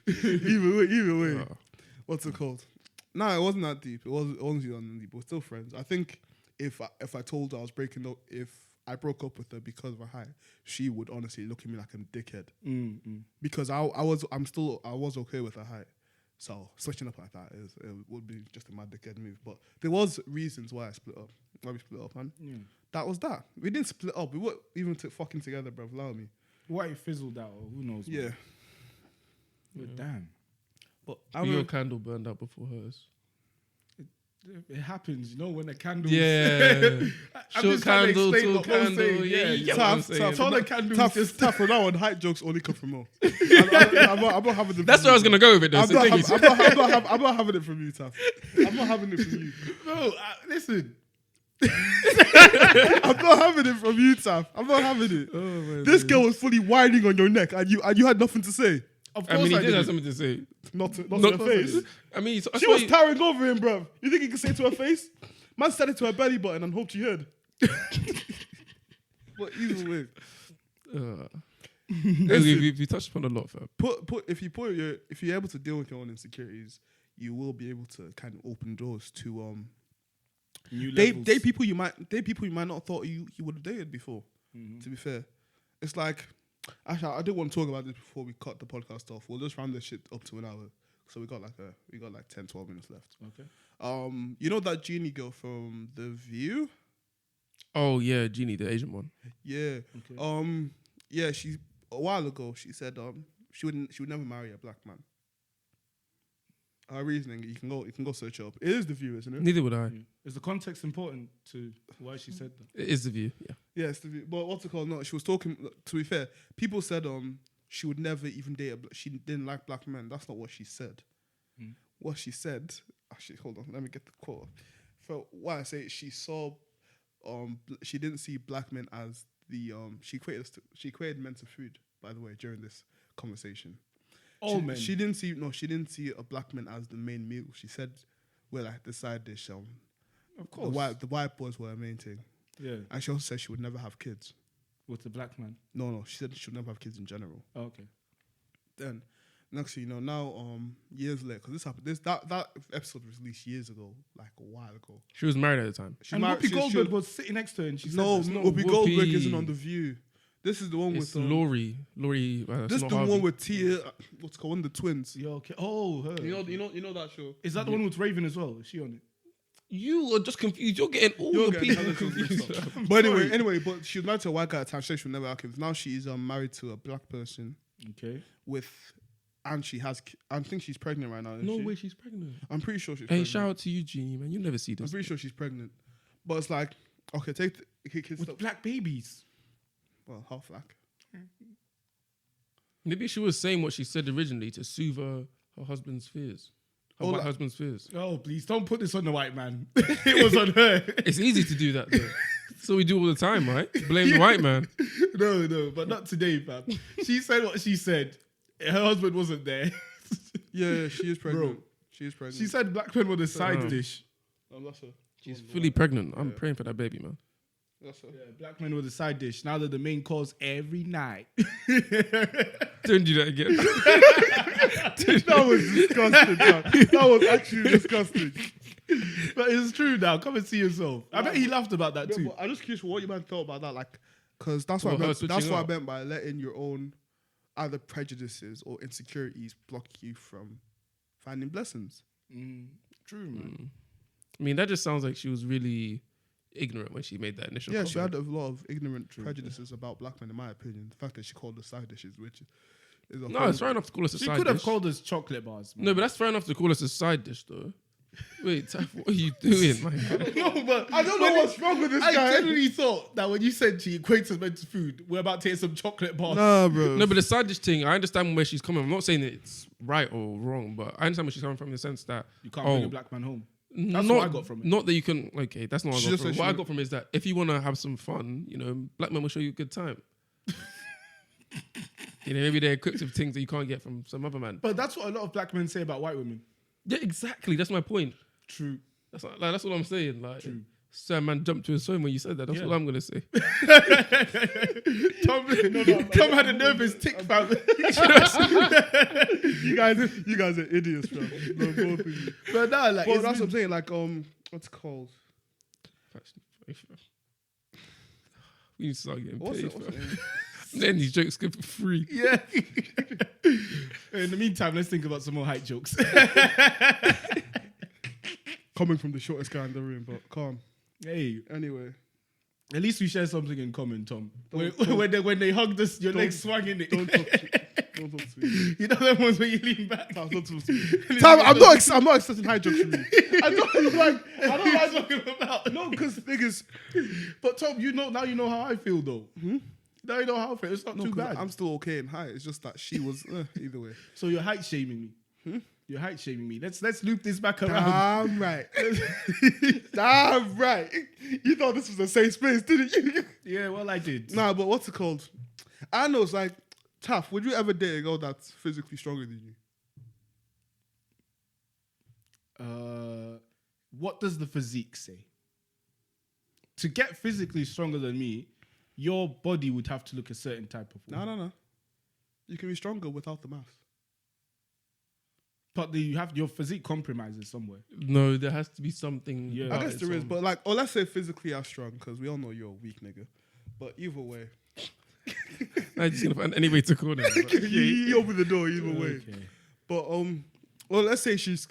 either way. What's it called? No, it wasn't that deep. It wasn't honestly that deep. We're still friends. I think if I told her I was breaking up, if I broke up with her because of her height, she would honestly look at me like I'm a dickhead. Because I was okay with her height. So switching up like that it would be just a mad dickhead move. But there was reasons why we split up, man. That was that. We didn't split up. We weren't even fucking together, bro. Allow me. Why it fizzled out, or who knows? Yeah. Man. But damn. But your candle burned out before hers. It happens, when the candles. Yeah. I'm Short just trying to candle, explain tall the whole candle. thing. Yeah, you get what I'm saying. Taller candles just. Tough from now on, height jokes only come from Mo. I'm not having them. That's where I was gonna go with it. Though. I'm not having it from you, Taff. I'm not having it from you. No, listen. I'm not having it from you, Taff. I'm not having it. Oh, This girl was fully whining on your neck, and you had nothing to say. Of I course mean, he did did. have something to say. Not to her face. I mean, She was towering over him, bruv. You think he could say to her face? Man said it to her belly button and hoped she heard. But either way, we touched upon a lot, fam. if you're able to deal with your own insecurities, you will be able to kind of open doors to New date levels. people you might not thought you would have dated before. To be fair, it's like actually I didn't want to talk about this before we cut the podcast off. We'll just round this shit up to an hour. So we got like 10, 12 minutes left. Okay. You know that genie girl from The View? Oh yeah, Jeannie, the Asian one. Yeah. Okay. Yeah, she a while ago she said she would never marry a black man. Her reasoning, you can go search it up. It is The View, isn't it? Neither would I. Yeah. Is the context important to why she said that? It is The View. Yeah. Yeah, it's The View. But what's it called? No, she was talking. To be fair, people said she would never even date she didn't like black men. That's not what she said. What she said, actually, hold on, let me get the quote. For why I say she saw, she didn't see black men as the she equated men to food. By the way, during this conversation, All men. She didn't see a black man as the main meal. She said we're like the side dish. Of course. The white boys were her main thing. Yeah. And she also said she would never have kids. With the black man. No, she said she would never have kids in general. Oh, okay. Then, next thing you know, now years later, because this happened, that episode was released years ago, like a while ago. She was married at the time. She And married- Whoopi she- Goldberg she- was sitting next to her and she No, said, Whoopi Goldberg Whoopi. isn't on The View. This is the one It's with Laurie. this is the one with Tia. What's it called? One of the twins. Yeah, okay. Oh, her. You know that show. Is that the one with Raven as well? Is she on it? You are just confused. You're getting all the getting people other shows confused. mixed up. But anyway, but she was married to a white guy at the time. She said she would never have kids. Now she's married to a black person Okay. and she has. I think she's pregnant right now. isn't No she? way, she's pregnant. I'm pretty sure she's. Hey, pregnant. shout out to you, Jeannie, man. You never see I'm this. pretty sure she's pregnant. But it's like, okay, Kids with stop. black babies. Well, half black. Maybe she was saying what she said originally to soothe her husband's fears. Her white husband's fears. Oh, please don't put this on the white man. It was on her. It's easy to do that though. So we do all the time, right? Blame the white man. No, but not today, fam. She said what she said. Her husband wasn't there. Yeah, she is pregnant. Bro. She is pregnant. She said black men were the side dish. That's her. She's fully pregnant. I'm praying for that baby, man. That's her. Yeah, black men were the side dish. Now they're the main course every night. Don't do that again. That was disgusting. That was actually disgusting. But it's true now. Come and see yourself. I bet he laughed about that too. But I'm just curious what you man thought about that, like, because that's what Well, I her meant. That's switching what I up. meant by letting your own either prejudices or insecurities block you from finding blessings. True, man. I mean, that just sounds like she was really ignorant when she made that initial Yeah, comment. she had a lot of ignorant prejudices about black men, in my opinion. The fact that she called us side dishes, which is a No, it's fair enough to call us a She side could have dish. called us chocolate bars, man. No, but that's fair enough to call us a side dish, though. Wait, Taf, what are you doing, man? No, but I don't know what's wrong with this I guy. genuinely thought that when you said she equates us to food, we're about to eat some chocolate bars. Nah, bro. No, but the side dish thing, I understand where she's coming from. I'm not saying it's right or wrong, but I understand where she's coming from in the sense that You can't bring a black man home. That's not, what I got from it. Not that you can. Okay, that's not what She I got just from it. said What she I would- got from it is that if you want to have some fun, you know, black men will show you a good time. You know, maybe they're equipped with things that you can't get from some other man. But that's what a lot of black men say about white women. Yeah, exactly. That's my point. True. That's what I'm saying. Like, Sir, man, jumped to his phone when you said that. That's Yeah. what I'm gonna say. Tom had a nervous tick, fam. you guys are idiots, bro. No, both of you. But no, like, But it's that's what I'm been- saying. Like, what's it called? We need to start getting What's paid. it? What's it? Then these jokes go for free. yeah. In the meantime, let's think about some more hype jokes. Coming from the shortest guy in the room, but calm. Hey, Anyway, at least we share something in common, Tom. Don't- When they hugged us, your don't- legs swung in it. don't talk to me. Don't talk to me. You know them ones where you lean back. Don't talk to me. Tam, I'm not accepting high jokes from you. I don't like. I don't know what I'm talking about. No, because the thing is, But Tom, you know how I feel though. Now you know how I feel. It's not no, too 'cause bad. I'm still okay in height. It's just that she was either way. So you're height shaming me. You're height shaming me. Let's loop this back around. Damn right. Damn right. You thought this was a safe space, didn't you? Yeah, well I did. Nah, but what's it called? I know it's like, tough. Would you ever date a girl that's physically stronger than you? What does the physique say? To get physically stronger than me, your body would have to look a certain type of way. No. You can be stronger without the mass. But you have your physique compromises somewhere. No, there has to be something. Yeah. I about guess it, there is, some- but like, or let's say physically as strong, because we all know you're a weak nigga. But either way, I'm just gonna find any way to call them. you open the door either way. Okay. But well, let's say she's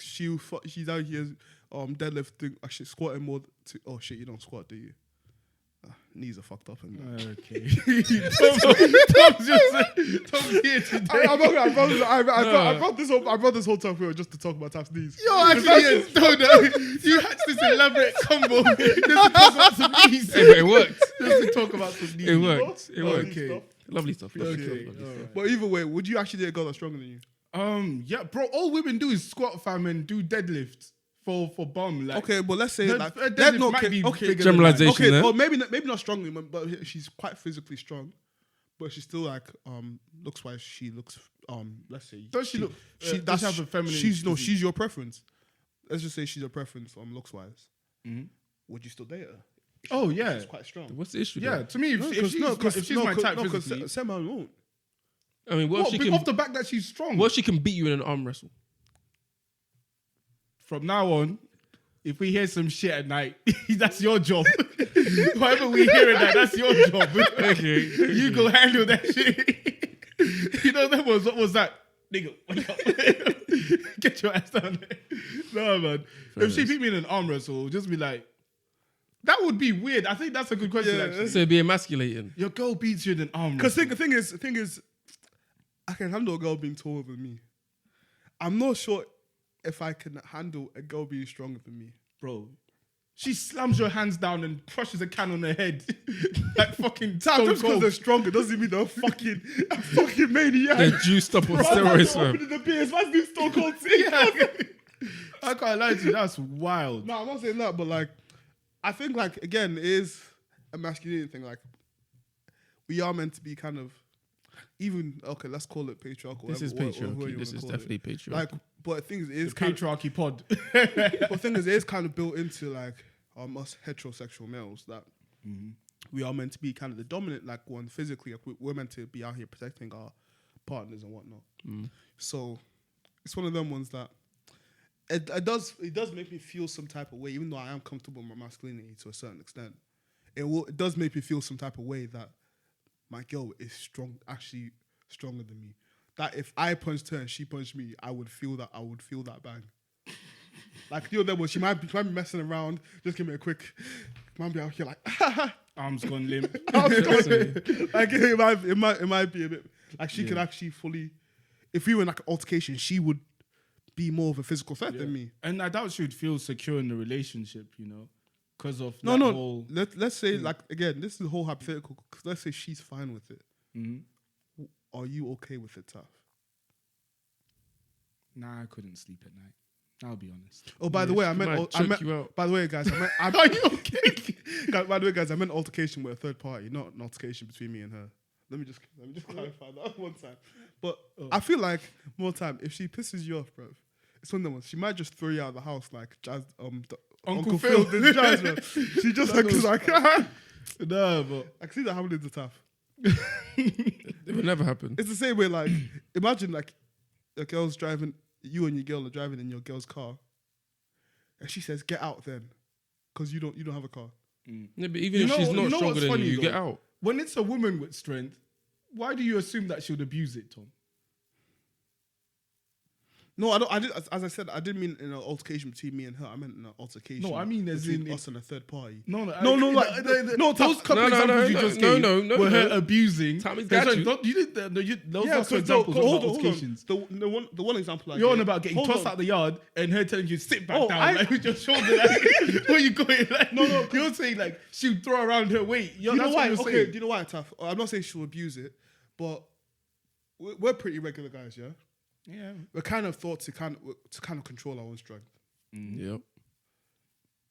out here deadlifting, actually squatting more. Oh shit, you don't squat, do you? Knees are fucked up. And Okay. Tom's here today. I brought this whole time here just to talk about Tap's knees. Yo, actually, yes. No. You had this elaborate combo just to talk about some knees. Hey, but it worked. Just to talk about some knees. It worked. It Lovely worked. stuff. Lovely stuff. Lovely Okay. stuff, lovely stuff. Alright. But either way, would you actually date a girl that's stronger than you? Yeah, bro. All women do is squat, fam, and do deadlift for bum. Like, Okay, but let's say the- like a that. deadlift No, might okay, be okay. bigger Generalization. Okay, there. well maybe not strongly, but she's quite physically strong. But she's still like looks wise. She looks let's say Does she look? She does that's she have a feminine? She's physique? she's your preference. Let's just say she's your preference looks wise. Mhm. Would you still date her? Oh yeah, She's quite strong. What's the issue? yeah. there? To me, if she's my type physically, Sema won't. I mean, what if she off can? the back that she's strong. What if she can beat you in an arm wrestle? From now on, if we hear some shit at night, that's your job. Whatever we hear at night, that's your job. Okay. You go handle that shit. You know that was what was that? Nigga, wake up. Get your ass down there. No, man. If she beat me in an arm wrestle, just be like, that would be weird. I think that's a good question, Yeah. actually. So it'd be emasculating. Your girl beats you in an arm Because wrestle. the thing is, I can handle a girl being taller than me. I'm not sure if I can handle a girl being stronger than me. Bro, She slams your hands down and crushes a can on her head. Like fucking Just Stone because Cold. they're stronger doesn't mean they're fucking maniac. They're juiced up on steroids, man. Opening the beers, man's doing Stone Cold tea. I can't lie to you, that's wild. No, I'm not saying that, but like, I think like again, it is a masculinity thing. Like, we are meant to be kind of even okay. Let's call it patriarchal. This is patriarchy. This is definitely patriarchy. Like, but the thing is, it is The kind of, patriarchy pod. but the thing is, it is kind of built into like us heterosexual males that we are meant to be kind of the dominant like one physically. Like, we're meant to be out here protecting our partners and whatnot. So it's one of them ones that it does make me feel some type of way, even though I am comfortable in my masculinity to a certain extent. It does make me feel some type of way that my girl is actually stronger than me. That if I punched her and she punched me, I would feel that bang. Like, you know, that she might be messing around, just give me a quick, might be out here like, Arms gone limp. like it might be a bit like she could actually fully, if we were in like an altercation, she would be more of a physical threat than me. And I doubt she would feel secure in the relationship, you know, because of No. whole... Let's say like again, this is the whole hypothetical. Because let's say she's fine with it. Are you okay with it, Taf? Nah, I couldn't sleep at night. I'll be honest. Oh, by the way, I meant. By the way, guys, Are you okay? By the way, guys, I meant altercation with a third party, not an altercation between me and her. Let me just clarify that one time. But I feel like more time, if she pisses you off, bro, it's one of them ones. She might just throw you out of the house like Jazz, Uncle Phil did Jazz, bro. She just like No, but I can see that happening to Taf. It would never happen. It's the same way. Like, imagine like a girl's driving, you and your girl are driving in your girl's car, and she says, "Get out, then," because you don't have a car. Yeah, but even if she's not stronger than you, get out. When it's a woman with strength, why do you assume that she would abuse it, Tom? No, I don't. I did, as I said, I didn't mean in an altercation between me and her. I meant in an altercation. No, I mean as between in us and a third party. No, those couple examples you just gave were her abusing. Tommy's got you. Those are examples of altercations. The one example You're on about getting tossed out the yard and her telling you sit back down like with your shoulder. Like, where you going? Like, no. You're saying like she would throw around her weight. Do you know why? Okay, do you know why, Taf? I'm not saying she'll abuse it, but we're pretty regular guys, yeah. Yeah, we're kind of thought to kind of control our own strength. Yep.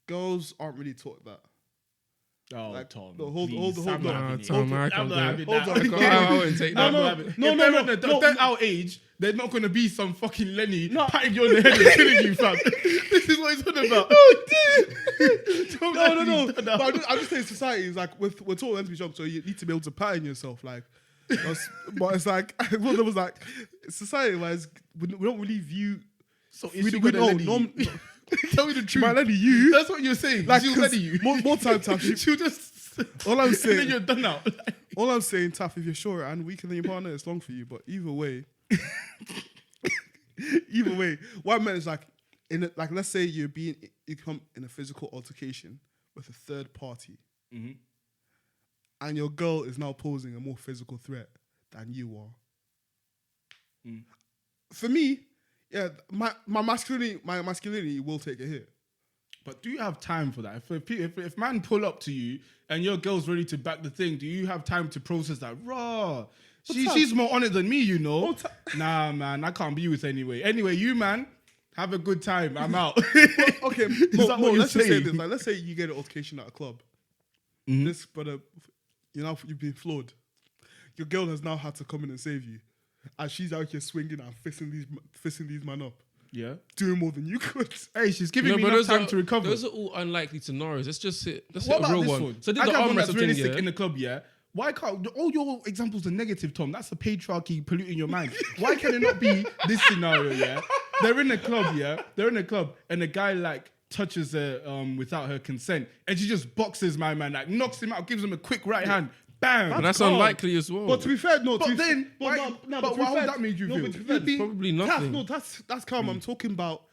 Girls aren't really taught that. Oh, like, Tom. No, hold on. Tom, I can't do it. No. I wouldn't take that. No. They're our age. They're not going to be some fucking Lenny patting you on the head and killing you, fam. This is what he's talking about. No. But I'm just saying, society is like we're taught meant to be strong, so you need to be able to pattern yourself, like. But it's like, well, there was like, society-wise, we don't really view. So we don't tell me the truth. Might you. That's what you're saying. Like, she'll let you. More time, Taff. She'll just. All I'm saying. And then you're done now. All I'm saying, Taff, if you're shorter and weaker than your partner, it's long for you. But either way, what I meant is like, let's say you come in a physical altercation with a third party. Mm-hmm. And your girl is now posing a more physical threat than you are. For me, yeah, my masculinity will take a hit. But do you have time for that? If man pull up to you and your girl's ready to back the thing, do you have time to process that? Raw. She's more on it than me, you know. Nah, man, I can't be with anyway. Anyway, you man, have a good time. I'm out. Okay, let's just say this. Like, let's say you get an altercation at a club. This brother. You've been flawed. Your girl has now had to come in and save you. And she's out here swinging and fisting these man up. Yeah. Doing more than you could. Hey, she's giving me enough time to recover. Those are all unlikely scenarios. Let's hit a real one. So I got one that's realistic in the club, yeah? Why can't... All your examples are negative, Tom. That's the patriarchy polluting your mind. Why can it not be this scenario, yeah? They're in a club, yeah? And the guy, like, touches her without her consent, and she just boxes my man, like knocks him out, gives him a quick right hand, bam. But that's unlikely as well. But to be fair, no. But then, why would that make you feel? Probably nothing. That's calm. I'm talking about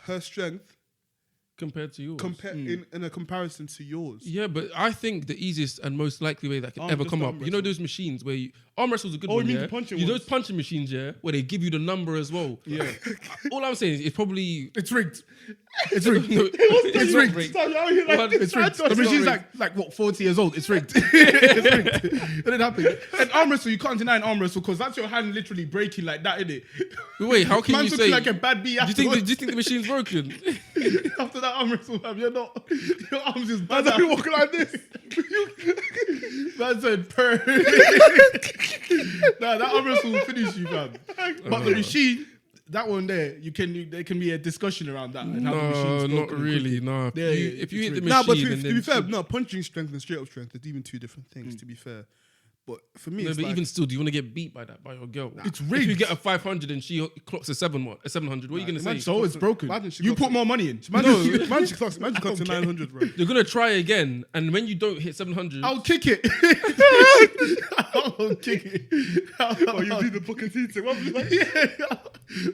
her strength compared to yours. In a comparison to yours. Yeah, but I think the easiest and most likely way that can ever just come arm up, you know wrestle. those machines where arm wrestle's a good one, you mean yeah? the punching Those ones? punching machines, yeah, where they give you the number as well. Yeah. All I'm saying is it's probably... It's rigged. It's rigged. No, It's rigged. Well, It's rigged. The It's machine's not like what, 40 years old. It's rigged. It's rigged. It didn't happen. And arm wrestle, you can't deny an arm wrestle because that's your hand literally breaking like that, innit? Wait, how can Man's you looking say... like a bad bee do you think afterwards. the machine's broken? After that arm wrestle, fam, you're not. Your arms just bad. Man's walking like this. Man said, "Per." Nah, that arm wrestle will finish you, fam. But the machine, that one there, there can be a discussion around that. And how the No, machine's not broken and really. No, Yeah, if you hit the it's machine, Nah, but and to then be fair, no, punching strength and straight up strength is even two different things. To be fair, but for me, No, it's but like, even still, do you want to get beat by your girl? It's If you rigged. get a 500 and she clocks a 700, what are you gonna say? imagine- So it's broken. Imagine she You got put to- more money in. man, she clocks to 900, bro. You're gonna try again, and when you don't hit 700, I'll kick it. I'll kick it. Oh, you do the Booker T thing. What was that?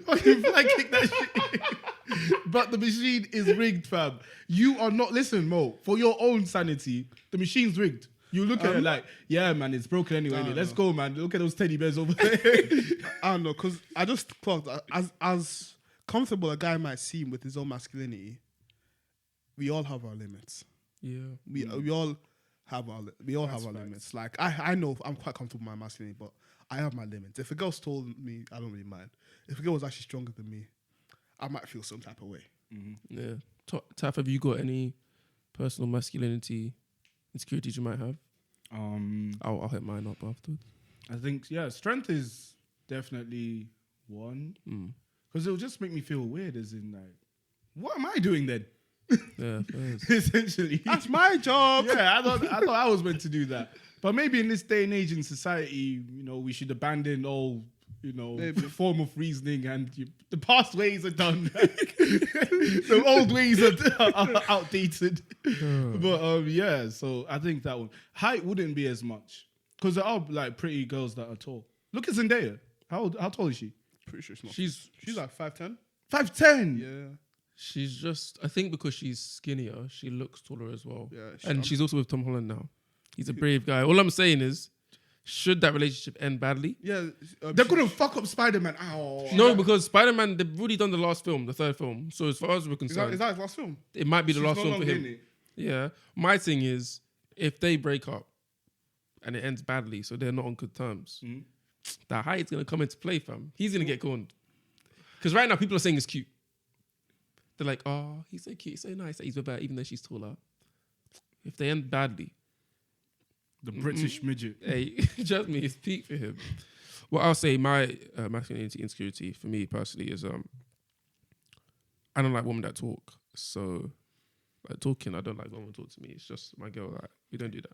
I can fly kick that shit. But the machine is rigged, fam. You are not, listen, Mo, for your own sanity, the machine's rigged. You look at it like, yeah, man, it's broken anyway. Nah, Let's no. go, man. Look at those teddy bears over there. I don't know, because I just thought as comfortable a guy might seem with his own masculinity, we all have our limits. yeah, We all have our limits. Like I know I'm quite comfortable with my masculinity, but I have my limits. If a girl's taller than me, I don't really mind. If a girl was actually stronger than me, I might feel some type of way. yeah. Taf, have you got any personal masculinity insecurities you might have? I'll hit mine up afterwards. I think, yeah, strength is definitely one. Because it'll just make me feel weird, as in, like, what am I doing then? Yeah, first. Essentially. That's my job. Yeah, I thought I was meant to do that. But maybe in this day and age in society, we should abandon all, form of reasoning and the past ways are done. The old ways are outdated. But yeah, so I think that one. Height wouldn't be as much because there are like pretty girls that are tall. Look at Zendaya. How tall is she? Pretty sure it's not. She's like 5'10". 5'10". Yeah. She's just, I think because she's skinnier, she looks taller as well. Yeah, and she's also with Tom Holland now. He's a brave guy. All I'm saying is, should that relationship end badly? Yeah. They're gonna fuck up Spider-Man. Ow. No, because Spider-Man, they've already done the last film, the third film. So as far as we're Is concerned, that his last film? it might be the She's last no film for longer him. in it. Yeah. My thing is, if they break up and it ends badly, so they're not on good terms, that height's gonna come into play, fam. He's gonna get corned. Because right now people are saying it's cute. They're like, oh, he's so cute, so nice that he's with her, even though she's taller. If they end badly, The British midget. hey, trust me, it's peak for him. Well, I'll say my masculinity insecurity for me personally is I don't like women that talk. So, like talking, I don't like women to talk to me. It's just my girl. Like, we don't do that.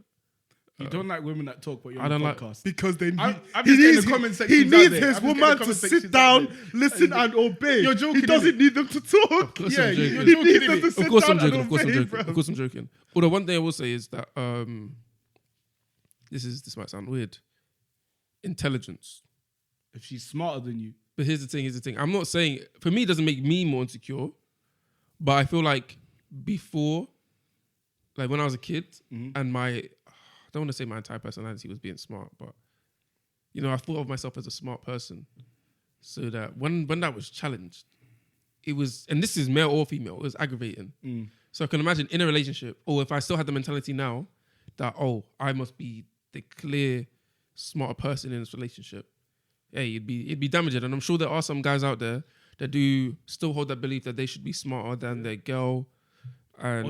You don't like women that talk, but you're I on don't the like- podcast. Because they I'm he just getting needs the comment he sections needs out there. his I'm just getting woman the to comment sit sections out down, there. listen and obey. You're joking, He doesn't innit? need them to talk. Of course Yeah, I'm joking. you're He joking, needs them innit? to Of sit course I'm down joking. and Of course I'm obey, joking. bro. Of course I'm joking. Although one thing I will say is that this might sound weird. Intelligence. If she's smarter than you, But here's the thing. I'm not saying, for me, it doesn't make me more insecure. But I feel like before, like when I was a kid, and I don't want to say my entire personality was being smart, but, I thought of myself as a smart person. So that when that was challenged, it was, and this is male or female, it was aggravating. So I can imagine in a relationship, or if I still had the mentality now, that, I must be the clear, smarter person in this relationship. Hey, it'd be damaging. And I'm sure there are some guys out there that do still hold that belief that they should be smarter than their girl, and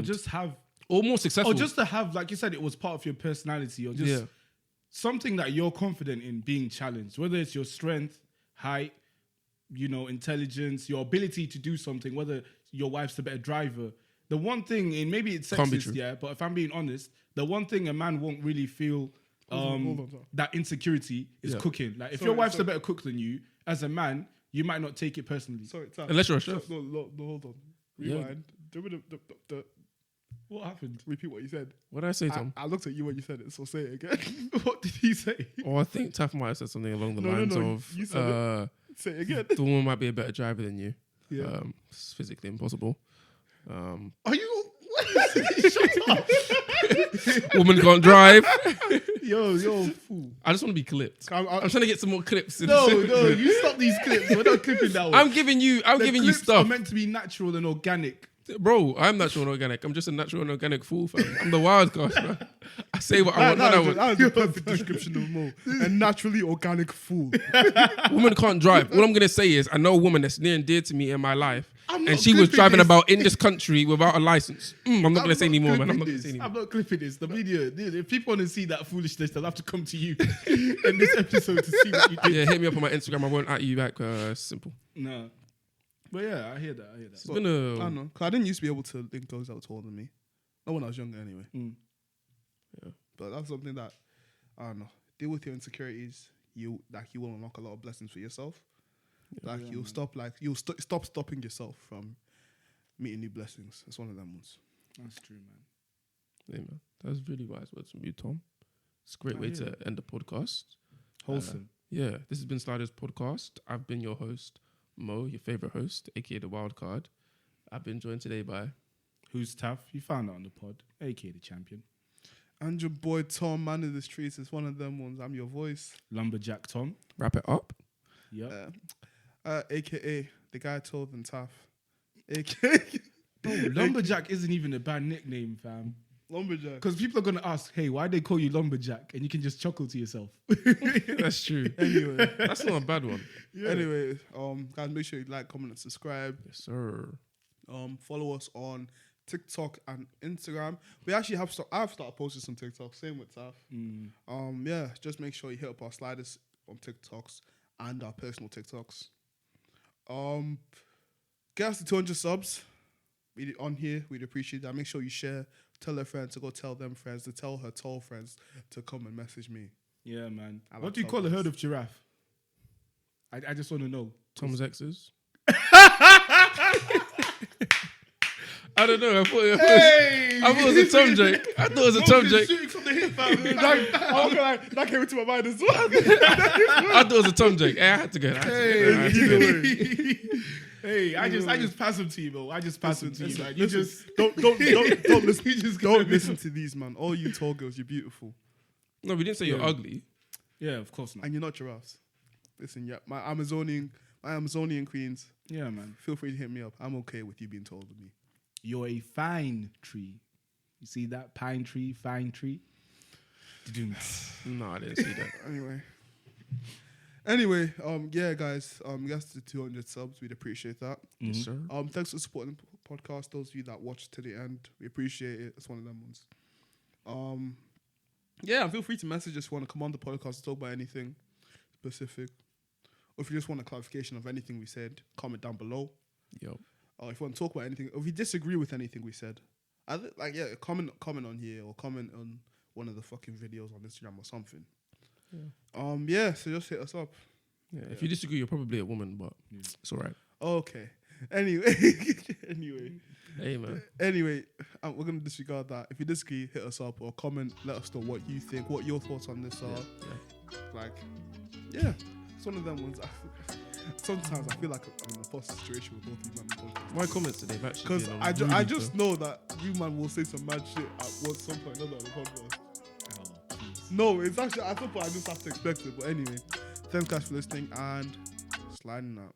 or more successful. or just to have, like you said, it was part of your personality, or just something that you're confident in being challenged, whether it's your strength, height, intelligence, your ability to do something, whether your wife's the better driver. The one thing, and maybe it's Can't be sexist, true. yeah, but if I'm being honest, the one thing a man won't really feel Hold on, sorry. that insecurity is cooking. Like if Sorry, your wife's sorry. a better cook than you, as a man, you might not take it personally. Sorry, Tam. Unless you're a chef. No, hold on. Yeah. Rewind. Do you remember the What happened? repeat what you said? What did I say, Tom? I looked at you when you said it, so say it again. What did he say? I think Taff might have said something along the No, lines no, of, you said Say it again. the woman might be a better driver than you. Yeah. It's physically impossible. Are you? Shut up. Woman can't drive. Yo, fool. I just want to be clipped. I'm trying to get some more clips. No, you stop these clips. We're not clipping that one. I'm giving you Clips stuff. are meant to be natural and organic. Bro, I'm natural and organic. I'm just a natural and organic fool, fam. I'm the wild card, bro. I say what I want. That was the perfect description of Mo. A naturally organic fool. Woman can't drive. All I'm going to say is I know a woman that's near and dear to me in my life, I'm and she was driving about in this country without a license. I'm not going to say anymore, man. I'm not going to say anymore. I'm not clipping this. The media, if people want to see that foolishness, they'll have to come to you in this episode to see what you did. Yeah, hit me up on my Instagram. I won't at you back. Simple. No. But yeah, I hear that. It's been a... I don't know. Because I didn't used to be able to link girls that were taller than me. Not when I was younger, anyway. Yeah. But that's something that, I don't know. Deal with your insecurities. You will unlock a lot of blessings for yourself. You'll stop stopping yourself from meeting new blessings. It's one of them ones. That's true, man. Yeah, man. That's really wise words from you, Tom. It's a great way to end the podcast. Wholesome. Yeah, this has been Sliders Podcast. I've been your host, Mo, your favorite host, aka the Wild Card. I've been joined today by Who's Tough? You found out on the pod, aka the champion. And your boy Tom, man of the streets. It's one of them ones. I'm your voice. Lumberjack Tom. Wrap It Up. Yep. AKA the guy taller than Taff. AKA Lumberjack isn't even a bad nickname, fam. Lumberjack. Because people are gonna ask, hey, why they call you Lumberjack? And you can just chuckle to yourself. That's true. Anyway, That's not a bad one. Yeah. Anyway, guys, make sure you like, comment, and subscribe. Yes, sir. Follow us on TikTok and Instagram. We actually I've started posting some TikToks. Same with Taff. Yeah, just make sure you hit up our sliders on TikToks and our personal TikToks. Get us to 200 subs. On here, we'd appreciate that. Make sure you share. Tell her friends to go tell them friends to tell her tall friends to come and message me. Yeah, man. I What like do you call a topics. herd of giraffe? I just want to know. Tom's exes. I don't know. I thought it was a Tom joke. I thought it was a Tom joke. Shooting from the hip, fam. That came into my mind as well. I thought it was a Tom joke. Hey, I had to go. Hey, I just pass them to you, bro. I just pass them to you, man. You just don't listen. You just Don't listen to these, man. All you tall girls, you're beautiful, No, we didn't say you're ugly. Yeah, of course not. and you're not giraffes. Listen, yeah, my Amazonian queens. Yeah, man. Feel free to hit me up. I'm okay with you being taller than me. You're a fine tree. You see that pine tree, fine tree? No, I didn't see that. Anyway, yeah, guys, yes to 200 subs. We'd appreciate that. Yes, sir. Thanks for supporting the podcast. Those of you that watched to the end, we appreciate it. It's one of them ones. Yeah, feel free to message us if you want to come on the podcast to talk about anything specific. Or if you just want a clarification of anything we said, comment down below. Yo. Or if you want to talk about anything, or if you disagree with anything we said, comment on here or comment on one of the fucking videos on Instagram or something. Yeah. So just hit us up. Yeah, if you disagree, you're probably a woman, but it's all right. Okay. Anyway. Hey, man. Anyway, we're gonna disregard that. If you disagree, hit us up or comment. Let us know what you think, what your thoughts on this are. It's one of them ones. Sometimes I feel like I'm in a imposter situation with both you man. My comments today have actually Because been I just know that you man will say some mad shit at some point or another on the podcast. No, it's actually at some point I just have to expect it. But anyway, thanks guys for listening and sliding out.